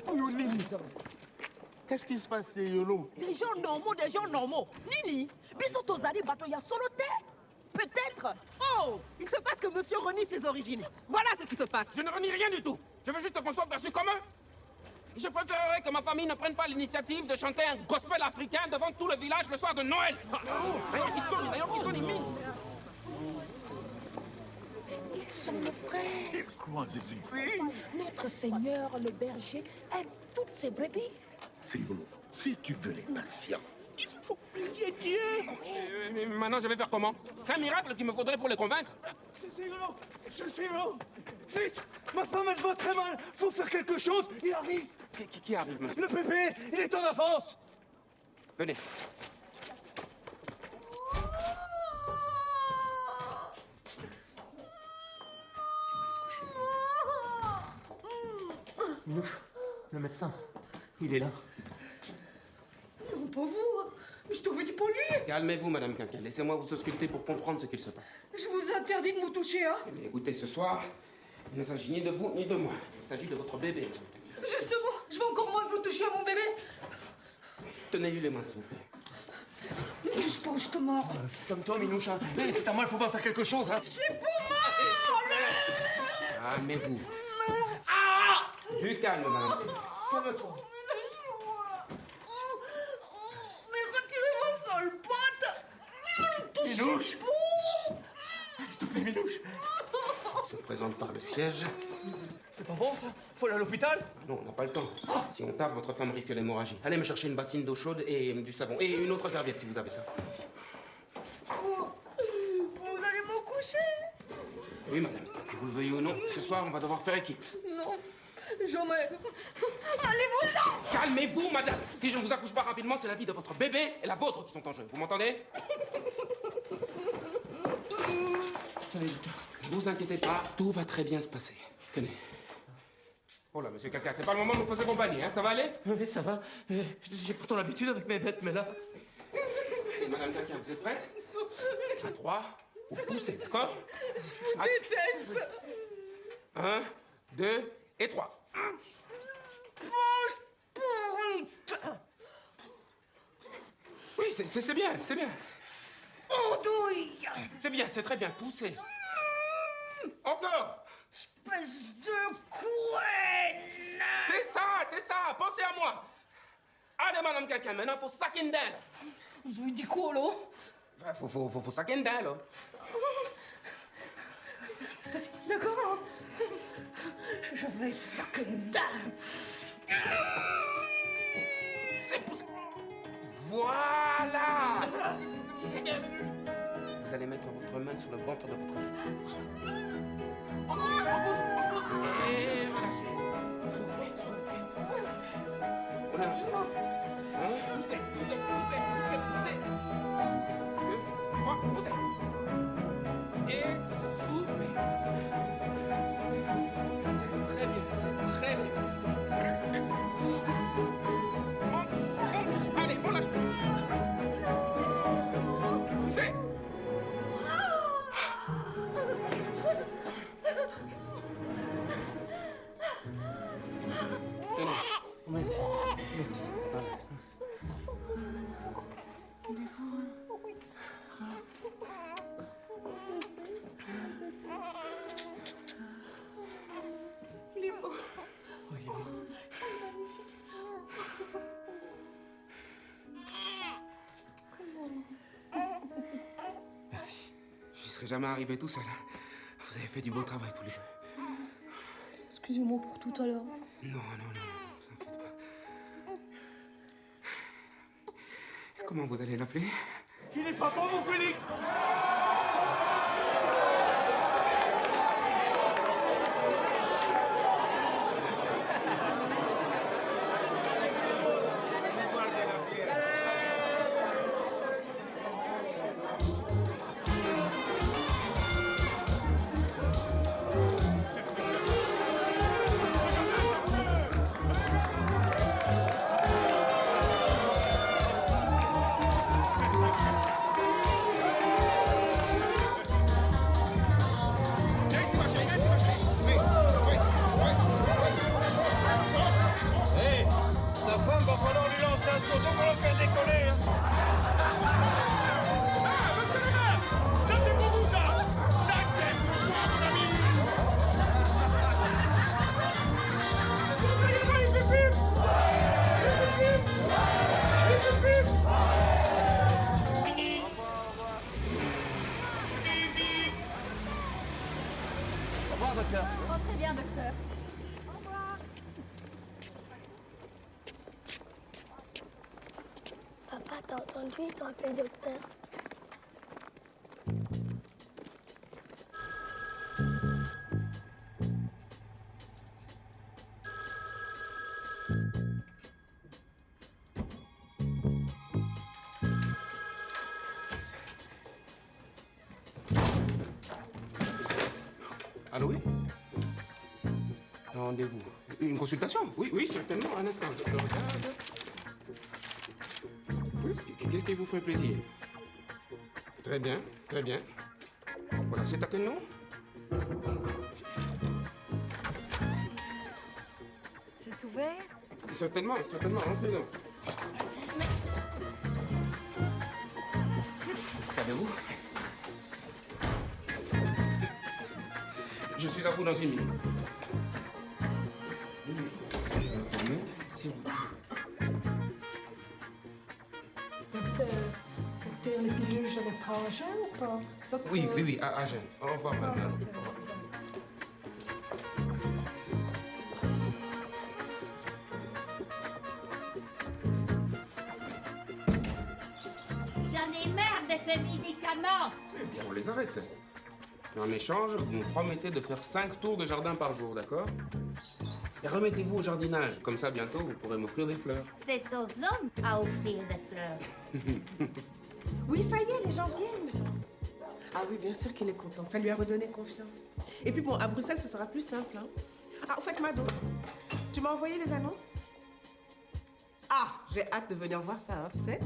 Oh, Nini. Qu'est-ce qui se passe, c'est YOLO? Des gens normaux, des gens normaux. Nini, biso tozali bato ya soloté. Peut-être. Oh, il se passe que monsieur renie ses origines. Voilà ce qui se passe. Je ne renie rien du tout. Je veux juste qu'on soit perçu comme eux. Je préférerais que ma famille ne prenne pas l'initiative de chanter un gospel africain devant tout le village le soir de Noël. D'ailleurs, ils sont les Ils sont nos frères. Comment Jésus? Notre Seigneur, le berger, aime toutes ses brebis. C'est YOLO. Si tu veux les patients, il faut prier Dieu. Mais maintenant, je vais faire comment? C'est un miracle qu'il me faudrait pour les convaincre. C'est YOLO. Vite, ma femme, elle va très mal. Faut faire quelque chose. Il arrive. Qui arrive, monsieur? Le pépé, il est en avance. Venez. Minouche, le médecin, il est là. Non, pas vous. Je t'avais dit pas lui. Calmez-vous, Madame Quinquin. Laissez-moi vous ausculter pour comprendre ce qu'il se passe. Je vous interdis de me toucher, hein. Mais écoutez, ce soir, il ne s'agit ni de vous ni de moi. Il s'agit de votre bébé. Justement, je vais encore moins que vous touchiez à mon bébé. Tenez-lui les mains, s'il vous plaît. Ne touche pas ou je te mords. Calme-toi, Minouche. Hein. Mais c'est à moi, il faut pas faire quelque chose. Hein. J'ai pas mal. Calmez-vous. Ah! Du calme, madame. Calme-toi. Mais retirez vos sales potes. Minouche. Bon. S'il te plaît, Minouche. présente par le siège. C'est pas bon, ça? Faut aller à l'hôpital? Non, on n'a pas le temps. Si on tarde, votre femme risque l'hémorragie. Allez me chercher une bassine d'eau chaude et du savon. Et une autre serviette, si vous avez ça. Vous allez me coucher? Oui, madame. Que vous le veuillez ou non, ce soir, on va devoir faire équipe. Non, jamais. Allez-vous-en! Calmez-vous, madame. Si je ne vous accouche pas rapidement, c'est la vie de votre bébé et la vôtre qui sont en jeu. Vous m'entendez? Tenez, docteur. Ne vous inquiétez pas, tout va très bien se passer. Tenez. Oh là, monsieur Caca, c'est pas le moment de nous poser compagnie, hein? Ça va aller? Oui, ça va. J'ai pourtant l'habitude avec mes bêtes, mais là... Allez, madame Caca, vous êtes prête? À 3, vous poussez, d'accord? Je vous déteste! 1, 2 et 3. Oui, c'est bien, c'est bien. Andouille! C'est bien, c'est très bien. Poussez. Encore. Espèce de couenne! C'est ça. Pensez à moi. Allez, madame Caca, maintenant, faut saquer d'elle. Vous avez dit quoi, là? Faut saquer d'elle. D'accord. Je vais saquer d'elle. C'est poussé. Voilà. Vous allez mettre votre main sur le ventre de votre fille. On pousse. Et relâchez. Soufflez. On est ensemble. Poussez. 2, 3, poussez. Et soufflez. C'est très bien. On pousse. Allez, on lâche plus. Poussez. Merci. Il est beau. Merci. J'y serais jamais arrivé tout seul. Vous avez fait du beau travail tous les deux. Excusez-moi pour tout à l'heure. Non, vous en faites pas. Comment vous allez l'appeler? Il est pas bon, mon Félix! Rentrez bien, docteur. Papa, t'as entendu? Ils t'ont appelé le docteur. Allô, oui? Un rendez-vous. Une consultation? Oui, certainement. Un instant, je regarde. Oui, qu'est-ce qui vous fait plaisir? Très bien. Voilà, c'est à quel nom? C'est ouvert? Certainement, rentrez-le. Installez-vous. Je suis à vous dans une minute. S'il vous plaît. Docteur, les pilules, je les prends à jeun ou pas? Docteur. Oui, à jeun. Au revoir, madame. ces médicaments. Eh bien, on les arrête. Et en échange, vous me promettez de faire 5 tours de jardin par jour, d'accord? Et remettez-vous au jardinage. Comme ça, bientôt, vous pourrez m'offrir des fleurs. C'est aux hommes à offrir des fleurs. Oui, ça y est, les gens viennent. Ah oui, bien sûr qu'il est content. Ça lui a redonné confiance. Et puis bon, à Bruxelles, ce sera plus simple. Hein. Ah, au fait, Mado, tu m'as envoyé les annonces? Ah, j'ai hâte de venir voir ça, hein, tu sais.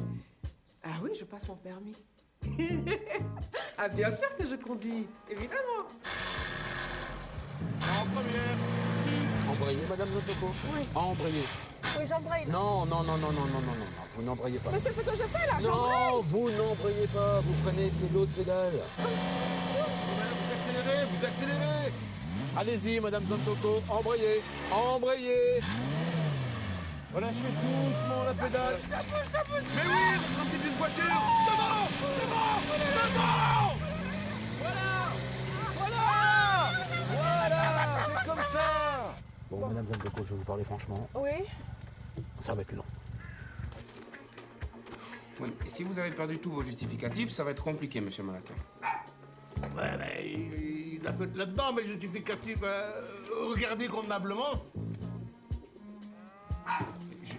Ah oui, je passe mon permis. Ah, bien sûr que je conduis, évidemment. En première. Embrayez, Madame Zotoko. Oui. Embrayez. Oui, j'embraye. Non, vous n'embrayez pas. Mais c'est ce que je fais là, Non, j'embraye. vous n'embrayez pas, vous freinez, c'est l'autre pédale. Vous accélérez. Allez-y, Madame Zotoko, embrayez, embrayez. Relâchez doucement la pédale. Mais oui, le principe d'une voiture. Devant. Voilà, c'est comme ça. Bon, Madame Zotoko, je vais vous parler franchement. Oui. Ça va être long. Ouais, si vous avez perdu tous vos justificatifs, ça va être compliqué, monsieur Malaquin. Ouais, mais il a fait là-dedans, mes justificatifs. Regardez convenablement.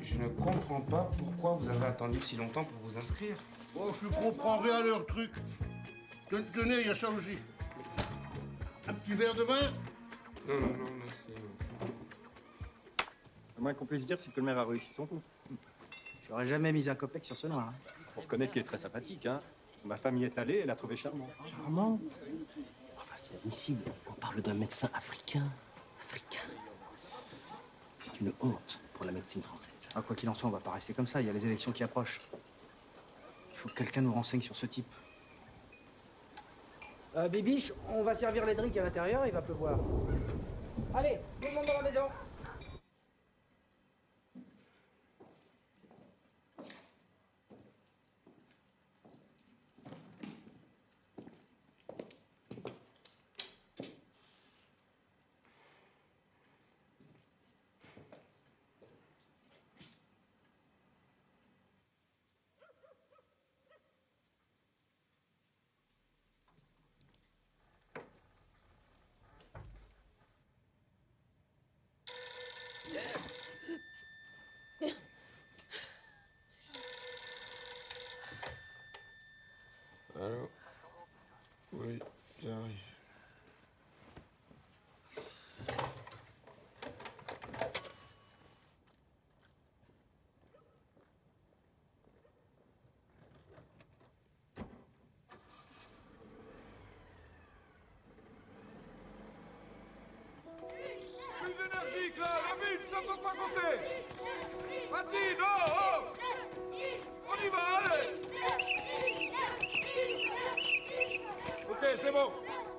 Je ne comprends pas pourquoi vous avez attendu si longtemps pour vous inscrire. Oh, je comprends rien à leur truc. Tenez, il y a ça aussi. Un petit verre de vin? Non, merci. Le moins qu'on puisse dire, c'est que le maire a réussi son coup. J'aurais jamais mis un copec sur ce noir. Hein. Faut reconnaître qu'il est très sympathique, hein. Ma femme y est allée, elle l'a trouvé charmant. Charmant. Enfin, c'est inadmissible. On parle d'un médecin africain. C'est une honte pour la médecine française. Ah, quoi qu'il en soit, on va pas rester comme ça. Il y a les élections qui approchent. Il faut que quelqu'un nous renseigne sur ce type. Bibiche, on va servir les drinks à l'intérieur, il va pleuvoir. Allez, tout le monde dans la maison. Allô? Oui, j'arrive. Plus énergique là, la ville, ça ne faut pas compter. Mathilde, oh. On y va, allez. Ok, c'est bon.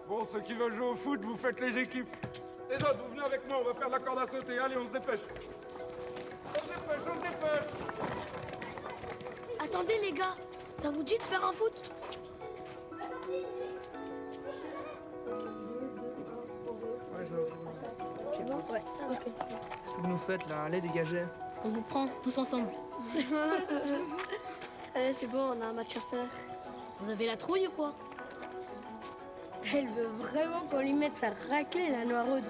Bon, ceux qui veulent jouer au foot, vous faites les équipes. Les autres, vous venez avec moi, on va faire de la corde à sauter. Allez, on se dépêche. On se dépêche. Attendez les gars, ça vous dit de faire un foot? C'est bon? Ouais, ça va. Qu'est-ce que vous nous faites là? Allez, dégagez. On vous prend tous ensemble. Allez, c'est bon, on a un match à faire. Vous avez la trouille ou quoi? Elle veut vraiment qu'on lui mette sa raclée, la Noiraude.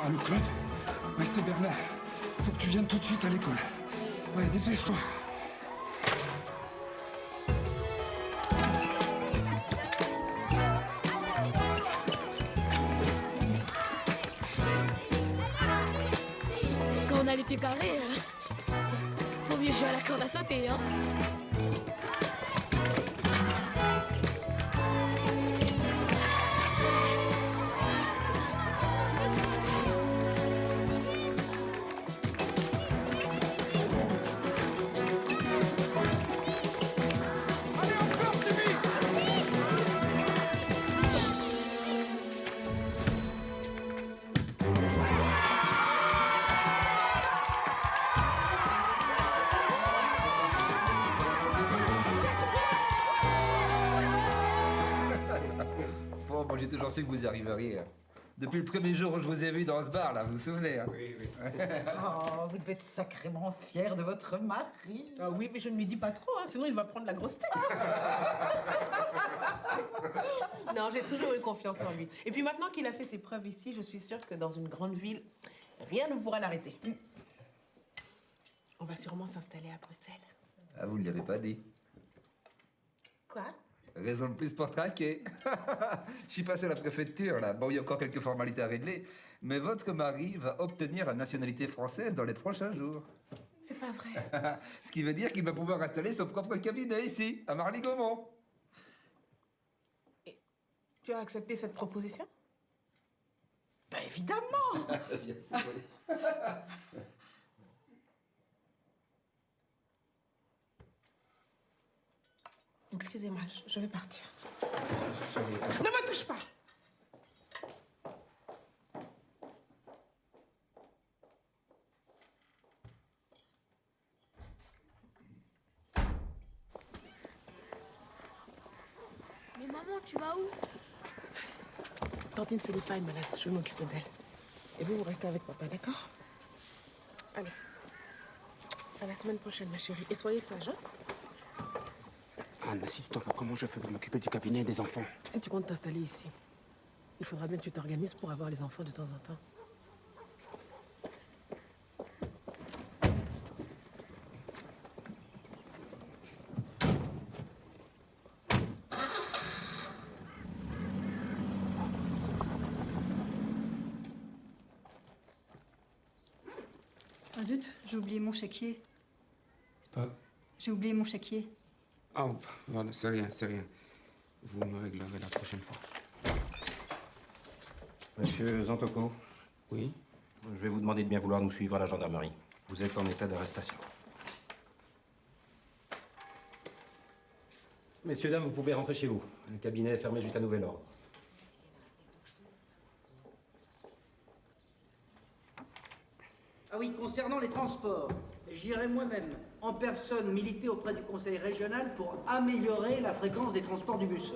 Allô, Claude? Ouais, c'est Bernard. Faut que tu viennes tout de suite à l'école. Ouais, dépêche-toi. Quand on a les pieds carrés, vaut mieux jouer à la corde à sauter, hein. j'ai toujours su que vous y arriveriez. Depuis le premier jour où je vous ai vu dans ce bar, là, vous vous souvenez, hein? Oui, oui. Oh, vous devez être sacrément fier de votre mari. Ah oui, mais je ne lui dis pas trop, hein, sinon il va prendre la grosse tête. Non, j'ai toujours eu confiance en lui. Et puis maintenant qu'il a fait ses preuves ici, je suis sûre que dans une grande ville, rien ne pourra l'arrêter. On va sûrement s'installer à Bruxelles. Ah, vous ne l'avez pas dit. Quoi? Raison de plus pour traquer. Je suis passé à la préfecture, là. Bon, il y a encore quelques formalités à régler, mais votre mari va obtenir la nationalité française dans les prochains jours. C'est pas vrai. Ce qui veut dire qu'il va pouvoir installer son propre cabinet ici, à Marly-Gaumont. Tu as accepté cette proposition? Ben évidemment. Bien sûr, oui. Excusez-moi, je vais partir. Ne me touche pas! Mais maman, tu vas où? Tantine Sélipa est malade, je vais m'occuper d'elle. Et vous restez avec papa, d'accord? Allez. À la semaine prochaine, ma chérie. Et soyez sage, hein? Anne, si tu t'en vas, comment je fais pour m'occuper du cabinet et des enfants? Si tu comptes t'installer ici, il faudra bien que tu t'organises pour avoir les enfants de temps en temps. Ah zut, j'ai oublié mon chéquier. Pas... J'ai oublié mon chéquier. Ah, voilà, c'est rien, c'est rien. Vous me réglerez la prochaine fois. Monsieur Zantoko. Oui? Je vais vous demander de bien vouloir nous suivre à la gendarmerie. Vous êtes en état d'arrestation. Messieurs, dames, vous pouvez rentrer chez vous. Le cabinet est fermé jusqu'à nouvel ordre. Ah oui, concernant les transports, j'irai moi-même en personne militer auprès du conseil régional pour améliorer la fréquence des transports du bus.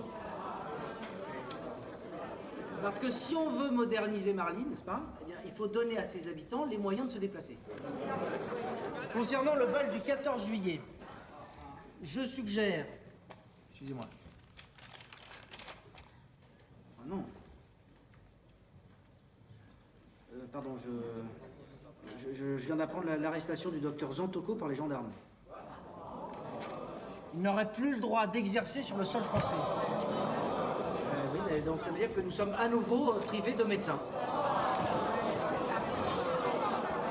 Parce que si on veut moderniser Marly, n'est-ce pas, eh bien, il faut donner à ses habitants les moyens de se déplacer. Concernant le bal du 14 juillet, je suggère... Excusez-moi. Ah non. Pardon, je viens d'apprendre l'arrestation du docteur Zantoko par les gendarmes. Il n'aurait plus le droit d'exercer sur le sol français. Oui, donc ça veut dire que nous sommes à nouveau privés de médecins.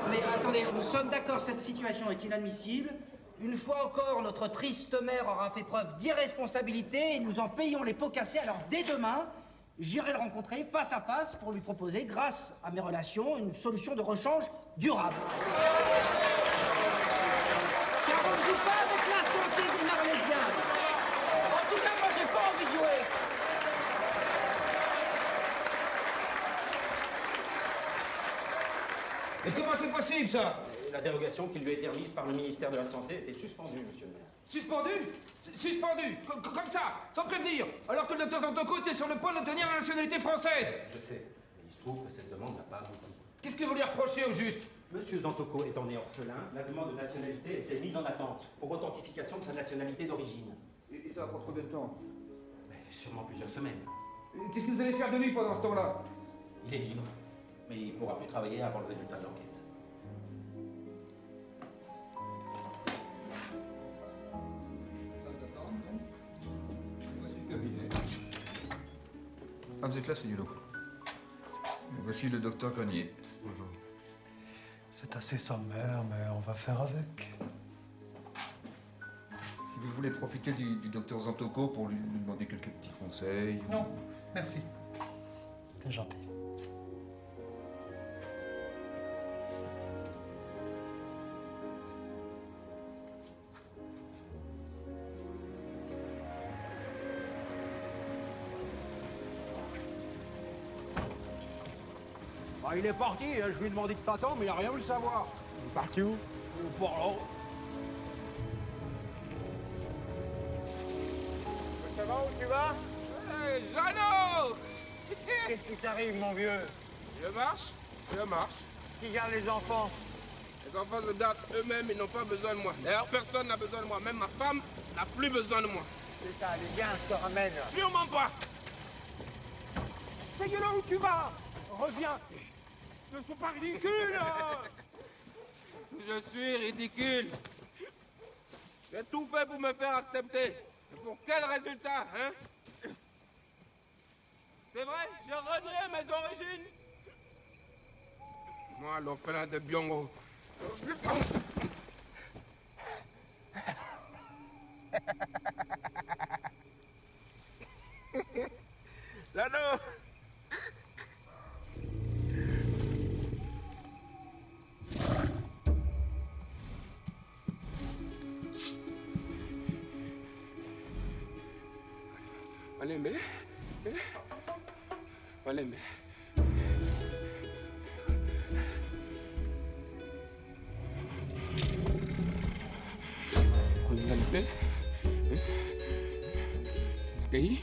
Mais attendez, nous sommes d'accord, cette situation est inadmissible. Une fois encore, notre triste maire aura fait preuve d'irresponsabilité et nous en payons les pots cassés. Alors dès demain, j'irai le rencontrer face à face pour lui proposer, grâce à mes relations, une solution de rechange durable. Car on ne joue pas avec la santé des Marlésiens. En tout cas, moi, j'ai pas envie de jouer. Mais comment c'est possible, ça? La dérogation qui lui a été remise par le ministère de la Santé était suspendue, monsieur le maire. Suspendu? Suspendu? Comme ça, sans prévenir, alors que le docteur Zantoko était sur le point d'obtenir la nationalité française. Je sais, mais il se trouve que cette demande n'a pas abouti. Qu'est-ce que vous lui reprochez au juste? Monsieur Zantoko étant né orphelin, la demande de nationalité était mise en attente pour authentification de sa nationalité d'origine. Et ça va prendre combien de temps? Sûrement plusieurs semaines. Qu'est-ce que vous allez faire de lui pendant ce temps-là? Il est libre, mais il ne pourra plus travailler avant le résultat de l'enquête. Ah, vous êtes là, c'est du lot. Voici le docteur Grenier. Bonjour. C'est assez sommaire, mais on va faire avec. Si vous voulez profiter du docteur Zantoko pour lui demander quelques petits conseils... Non, merci. T'es gentil. Ah, il est parti, hein, je lui ai demandé de t'attendre, mais il n'a rien voulu savoir. Il est parti où? Par là. Ça va où tu vas? Hey, Jeannot! Qu'est-ce qui t'arrive, mon vieux? Je marche. Qui garde les enfants? Les enfants se gardent eux-mêmes, ils n'ont pas besoin de moi. D'ailleurs, personne n'a besoin de moi. Même ma femme n'a plus besoin de moi. C'est ça, allez, viens, je te ramène. Sûrement pas. C'est là où tu vas. Reviens. Ne sois pas ridicule. Je suis ridicule. J'ai tout fait pour me faire accepter. Et pour quel résultat, hein? C'est vrai, j'ai renié mes origines. Moi, l'orphelin de Biongo. Lano! Malembe? Malembe. Malembe? Gay?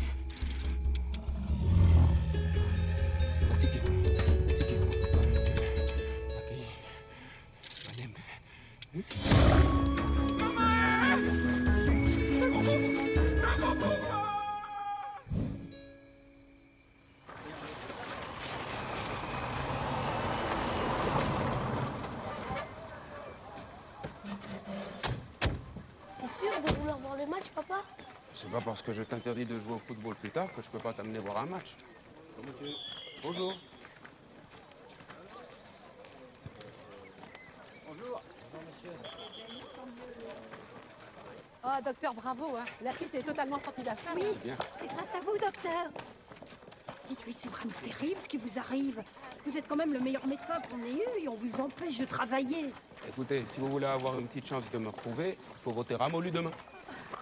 T'es sûr de vouloir voir le match, papa? C'est pas parce que je t'interdis de jouer au football plus tard que je peux pas t'amener voir un match. Bonjour, monsieur. Bonjour. Bonjour. Bonjour, monsieur. Ah, docteur, bravo, hein. La petite est totalement sortie d'affaire. Oui, bien. c'est grâce à vous, docteur. Dites-lui, c'est vraiment terrible ce qui vous arrive. Vous êtes quand même le meilleur médecin qu'on ait eu et on vous empêche de travailler. Écoutez, si vous voulez avoir une petite chance de me retrouver, il faut voter Ramolli demain.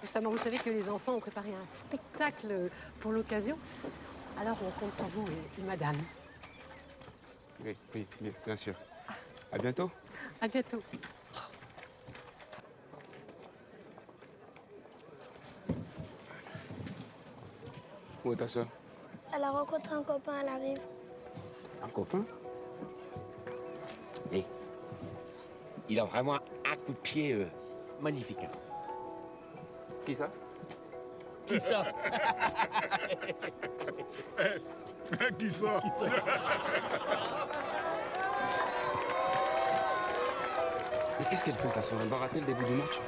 Justement, vous savez que les enfants ont préparé un spectacle pour l'occasion. Alors, on compte sur vous et madame. Oui, bien sûr. À bientôt. À bientôt. Où est ta soeur? Elle a rencontré un copain, elle arrive. Un copain? Et il a vraiment un coup de pied magnifique. Hein. Qui ça? Qui ça? Qui ça? Mais qu'est-ce qu'elle fait, ta soeur? Elle va rater le début du match.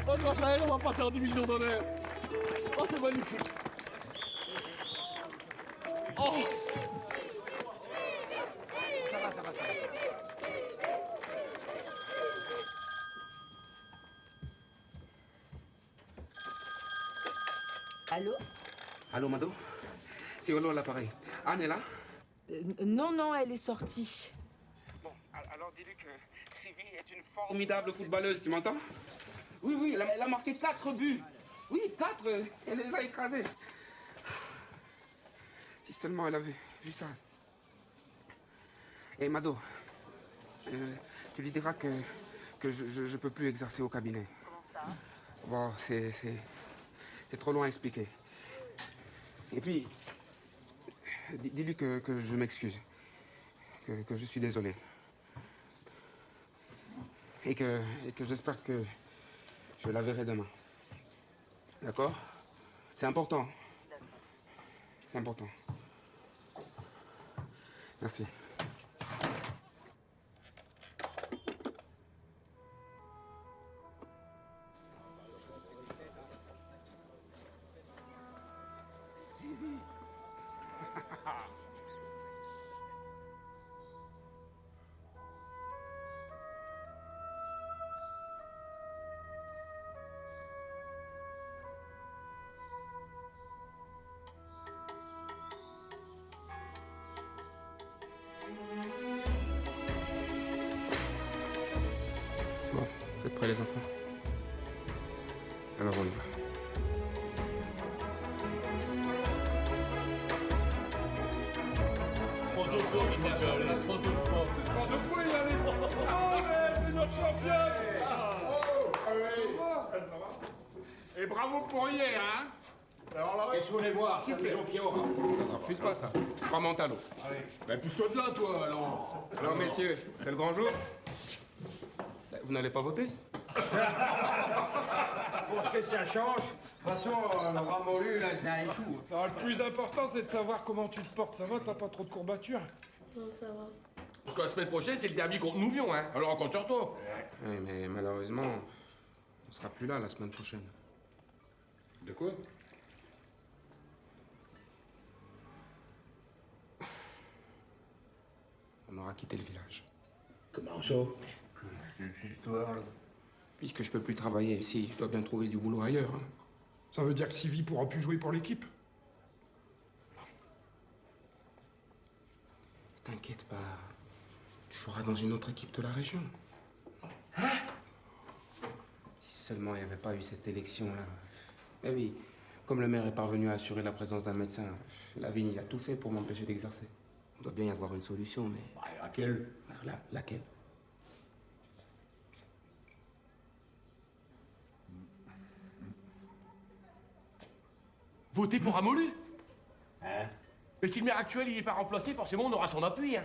Oh, grâce à elle, on va passer en division d'honneur. Oh, c'est magnifique. Oh. Ça va, ça va, ça va. Allô? Allô, Mado? C'est Olo à l'appareil. Anne est là? Non, non, elle est sortie. Bon, alors dis-lui que Sylvie est une formidable footballeuse, tu m'entends? Oui, oui, elle a marqué 4 buts. Oui, 4, elle les a écrasés. Si seulement elle avait vu ça. Et Mado, tu lui diras que je peux plus exercer au cabinet. Comment ça? Bon, c'est trop loin à expliquer. Et puis, dis-lui que je m'excuse. Que je suis désolé. Et que j'espère que je la verrai demain. D'accord? C'est important. C'est important. Merci. Sylvie. Bon, vous êtes prêts les enfants? Alors on y va. Prends deux fois, il m'a dit, allez, prends deux fois. Prends deux fois, il allait. Oh, mais c'est notre championne. Et bravo pour hier, hein? Alors là, Qu'est-ce qu'on voulait voir, cette maison qui offre? Ça s'en refuse pas, ça. 3 mentalo. Ben, pousse-toi de là, toi, alors. Alors, messieurs, c'est le grand jour. Vous n'allez pas voter? Pour ce que ça change, de toute façon, le ramollu, là, c'est un échou. Alors, le plus important, c'est de savoir comment tu te portes. Ça va, t'as pas trop de courbatures? Non, ça va. Parce que la semaine prochaine, c'est le derby contre Nouvion, hein. Alors on compte sur toi. Oui, mais malheureusement, on sera plus là la semaine prochaine. De quoi? On aura quitté le village. Comment ça? Cette histoire, là. Puisque je peux plus travailler ici, je dois bien trouver du boulot ailleurs. Hein. Ça veut dire que Sylvie pourra plus jouer pour l'équipe? T'inquiète pas, tu joueras dans une autre équipe de la région. Si seulement il n'y avait pas eu cette élection-là. Eh oui, comme le maire est parvenu à assurer la présence d'un médecin, Lavigne, il a tout fait pour m'empêcher d'exercer. Il doit bien y avoir une solution, mais... Laquelle? Laquelle? Voter pour Ramollu? Hein? Mais si le maire actuel, il n'est pas remplacé, forcément, on aura son appui, hein.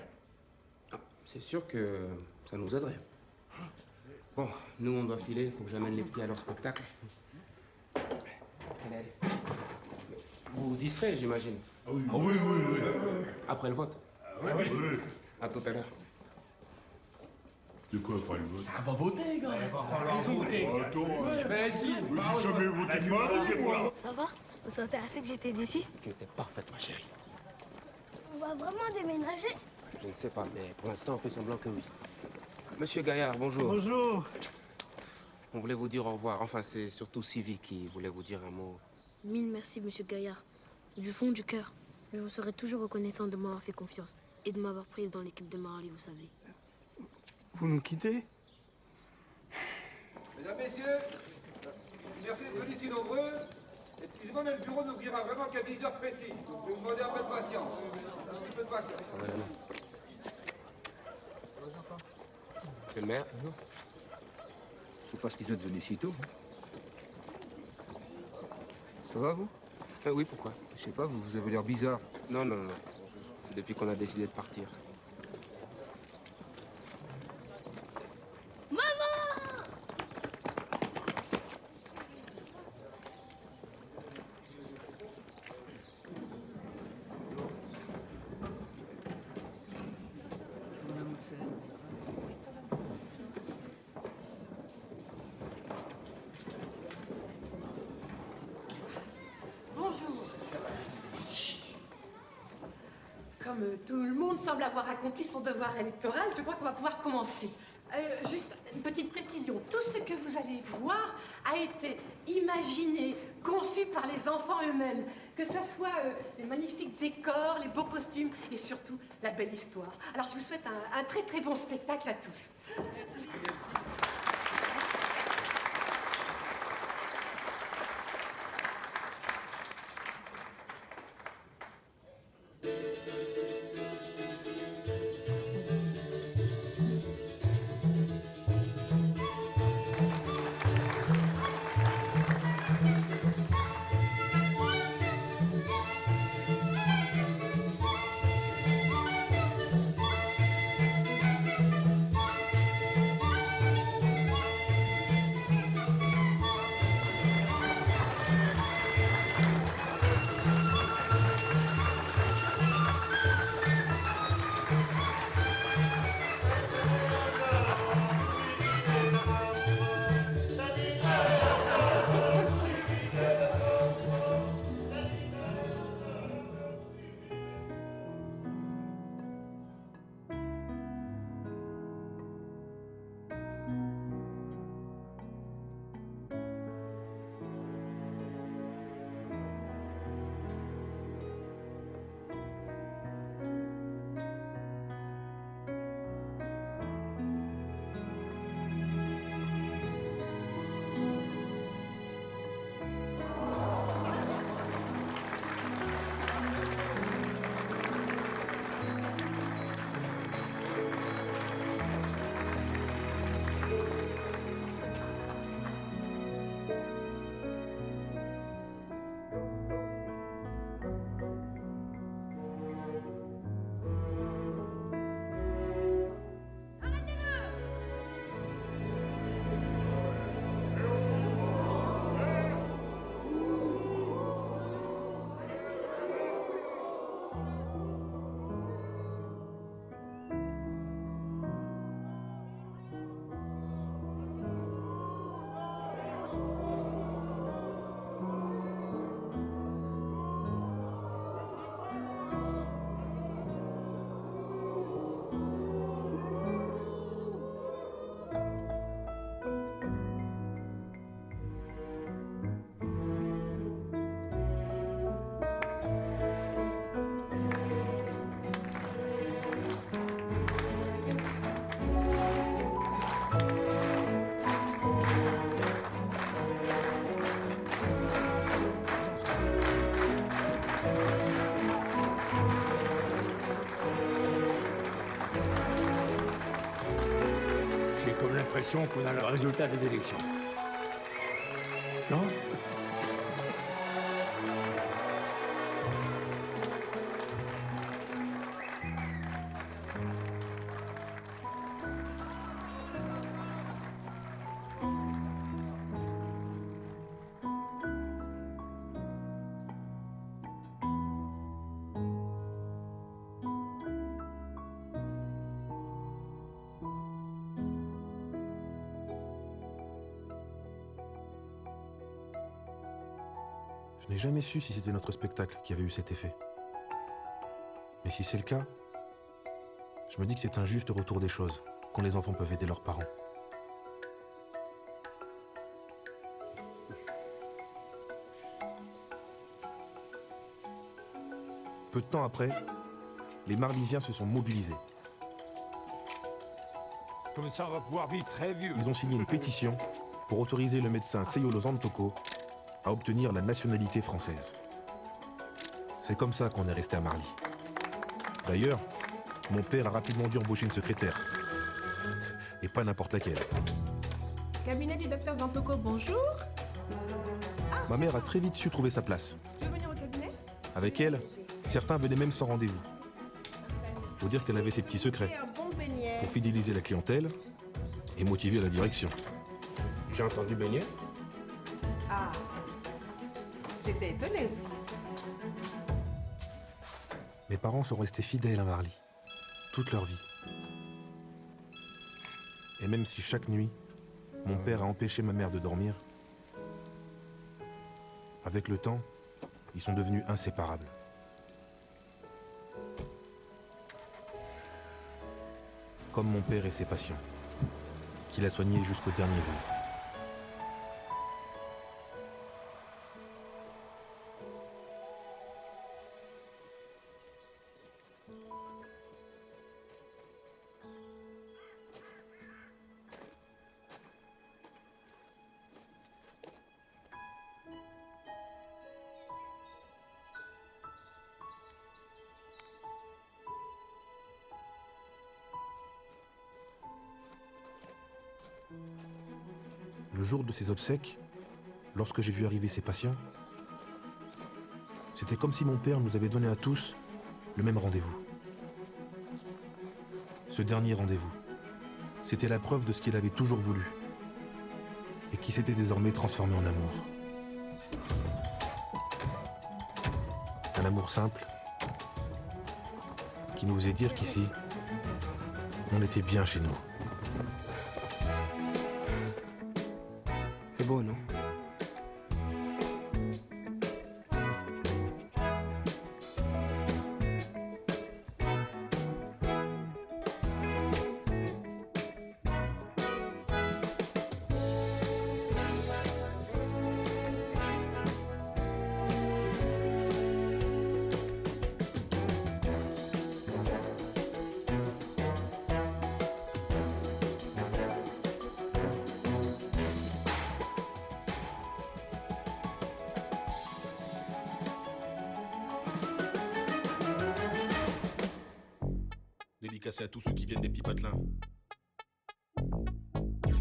C'est sûr que ça nous aiderait. Bon, nous, on doit filer, il faut que j'amène les petits à leur spectacle. Allez, allez. Vous y serez, j'imagine. Ah oui, oui, oui. Après le vote. Oui, oui. À tout à l'heure. De quoi après le vote? On va voter, gars. falloir voter. Mais si. Vous jamais voté de moi? Ça va? Vous sentez assez que j'étais d'ici? Tu étais parfaite, ma chérie. On va vraiment déménager? Je ne sais pas, mais pour l'instant, on fait semblant que oui. Monsieur Gaillard, bonjour. Bonjour. On voulait vous dire au revoir. Enfin, c'est surtout Sylvie qui voulait vous dire un mot. Mille merci, monsieur Gaillard. Du fond du cœur, je vous serai toujours reconnaissant de m'avoir fait confiance et de m'avoir prise dans l'équipe de Marly, vous savez. Vous nous quittez? Mesdames, Messieurs, merci d'être venus si nombreux. Excusez-moi, mais le bureau n'ouvrira vraiment qu'à 10 heures précises. Donc, je vais vous demander un peu de patience. Un petit peu de patience. C'est le maire? Je sais pas ce qu'ils sont devenus si tôt. Ça va, vous? Oui, pourquoi? Je sais pas, vous avez l'air bizarre. Non, non, non. C'est depuis qu'on a décidé de partir. bonjour. Chut. Comme tout le monde semble avoir accompli son devoir électoral, je crois qu'on va pouvoir commencer. Juste une petite précision. Tout ce que vous allez voir a été imaginé, conçu par les enfants eux-mêmes. Que ce soit les magnifiques décors, les beaux costumes et surtout la belle histoire. Alors je vous souhaite un très très bon spectacle à tous. J'ai comme l'impression qu'on a le résultat des élections. Non? Je n'ai jamais su si c'était notre spectacle qui avait eu cet effet. Mais si c'est le cas, je me dis que c'est un juste retour des choses, quand les enfants peuvent aider leurs parents. Peu de temps après, les Marlysiens se sont mobilisés. Comme ça, on va pouvoir vivre très vieux. Ils ont signé une pétition pour autoriser le médecin Seyolo Zantoko à obtenir la nationalité française. C'est comme ça qu'on est resté à Marly. D'ailleurs, mon père a rapidement dû embaucher une secrétaire. Et pas n'importe laquelle. Cabinet du docteur Zantoko, bonjour. Ma mère a très vite su trouver sa place. Tu veux venir au cabinet? Avec elle, certains venaient même sans rendez-vous. Faut dire qu'elle avait ses petits secrets Un bon beignet. pour fidéliser la clientèle et motiver la direction. J'ai entendu beignet. Ah, j'étais étonnée. Mes parents sont restés fidèles à Marly, toute leur vie. Et même si chaque nuit, mon père a empêché ma mère de dormir, avec le temps, Ils sont devenus inséparables. Comme mon père et ses patients, qu'il a soignés jusqu'au dernier jour. Le jour de ses obsèques, lorsque j'ai vu arriver ses patients, c'était comme si mon père nous avait donné à tous le même rendez-vous. Ce dernier rendez-vous, c'était la preuve de ce qu'il avait toujours voulu et qui s'était désormais transformé en amour. Un amour simple qui nous faisait dire qu'ici, on était bien chez nous. C'est beau, non? Dédicacé à tous ceux qui viennent des petits patelins.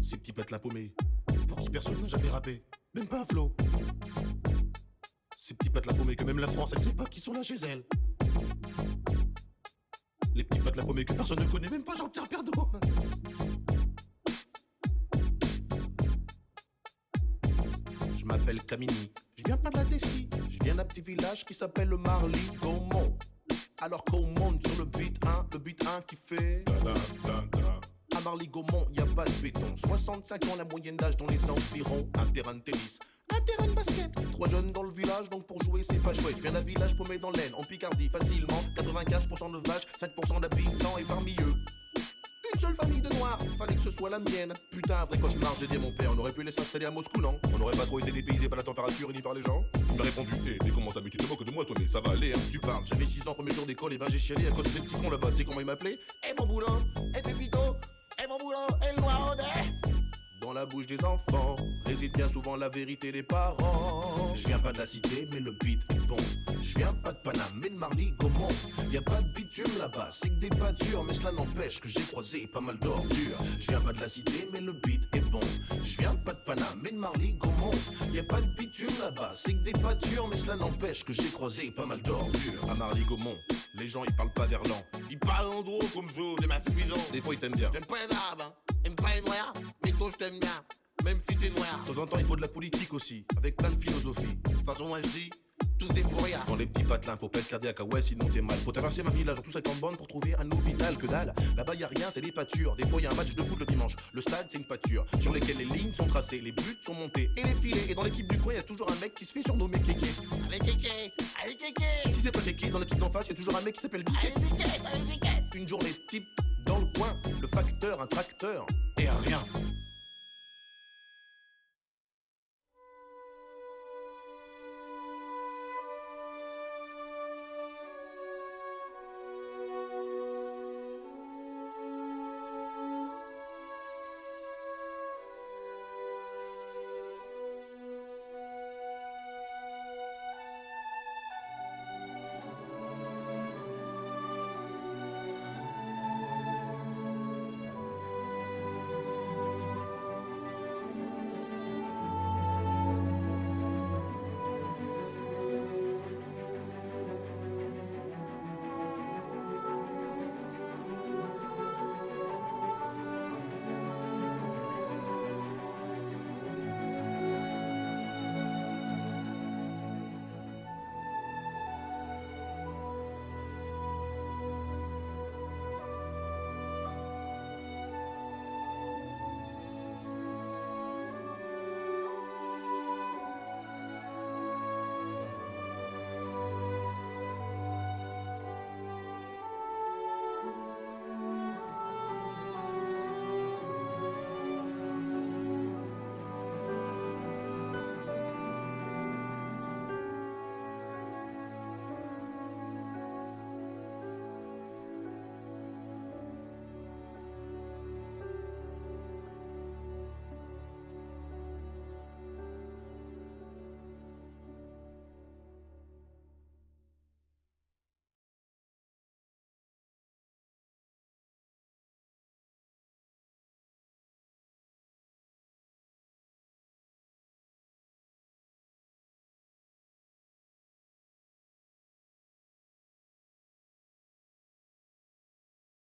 Ces petits patelins paumés, pour qui personne n'a jamais rappé, même pas un flow. Ces petits patelins paumés que même la France, elle sait pas qui sont là chez elle. Les petits patelins paumés que personne ne connaît, même pas Jean-Pierre Pernaut. Je m'appelle Camini, je viens pas de la Tessie, je viens d'un petit village qui s'appelle le Marly-Gaumont. Alors qu'on monte sur le beat 1 qui fait... À Marly-Gaumont, y a pas de béton. 65 ans la moyenne d'âge dans les environs. Un terrain de tennis, un terrain de basket. 3 jeunes dans le village, donc pour jouer c'est pas chouette. Je viens d'un village paumé dans l'Aisne, en Picardie, facilement. 95% de vaches, 5% d'habitants et parmi eux une seule famille de noirs, fallait que ce soit la mienne. Putain, un vrai cauchemar, j'ai dit à mon père. On aurait pu les s'installer à Moscou, non? On n'aurait pas trop été dépaysé par la température ni par les gens. Il m'a répondu, mais comment ça, mais tu te moques de moi, toi, mais ça va aller, hein. Tu parles, j'avais 6 ans, premier jour d'école, et ben j'ai chialé à cause de ces petits cons là-bas. Tu sais comment ils m'appelaient? Eh bon boulot, eh pépito, eh bon boulot, eh le noir dans la bouche des enfants réside bien souvent la vérité des parents. Je viens pas de la cité, mais le beat est bon. Je viens pas de Paname, mais de Marly-Gaumont. Y a pas de bitume là-bas, c'est que des pâtures, mais cela n'empêche que j'ai croisé pas mal d'ordures. Je viens pas de la cité, mais le beat est bon. Je viens pas de Paname, mais de Marly-Gaumont. Y a pas de bitume là-bas, c'est que des pâtures, mais cela n'empêche que j'ai croisé pas mal d'ordures. À Marly-Gaumont, les gens ils parlent pas verlan. Ils parlent en gros comme je, c'est ma suffisant. Des fois ils t'aiment bien. J'aime pas les arabes, hein. J'aime pas les noirs, mais toi je t'aime bien. Même si t'es noir. De temps en temps il faut de la politique aussi, avec plein de philosophie. De toute façon moi je dis, tout est pour rien. Dans les petits patelins, faut pas être cardiaque, ouais sinon t'es mal. Faut traverser ma village en tout 50 bornes pour trouver un hôpital, que dalle. Là-bas y a rien, c'est des pâtures. Des fois y a un match de foot le dimanche. Le stade c'est une pâture, sur lesquelles les lignes sont tracées, les buts sont montés et les filets. Et dans l'équipe du coin y a toujours un mec qui se fait surnommer Kéké. Allez Kéké, allez Kéké. Si c'est pas Kéké, dans l'équipe d'en face y a toujours un mec qui s'appelle Biquet. Allez Biquet, allez Biquet. Une journée type dans le coin, le facteur, un tracteur et un rien.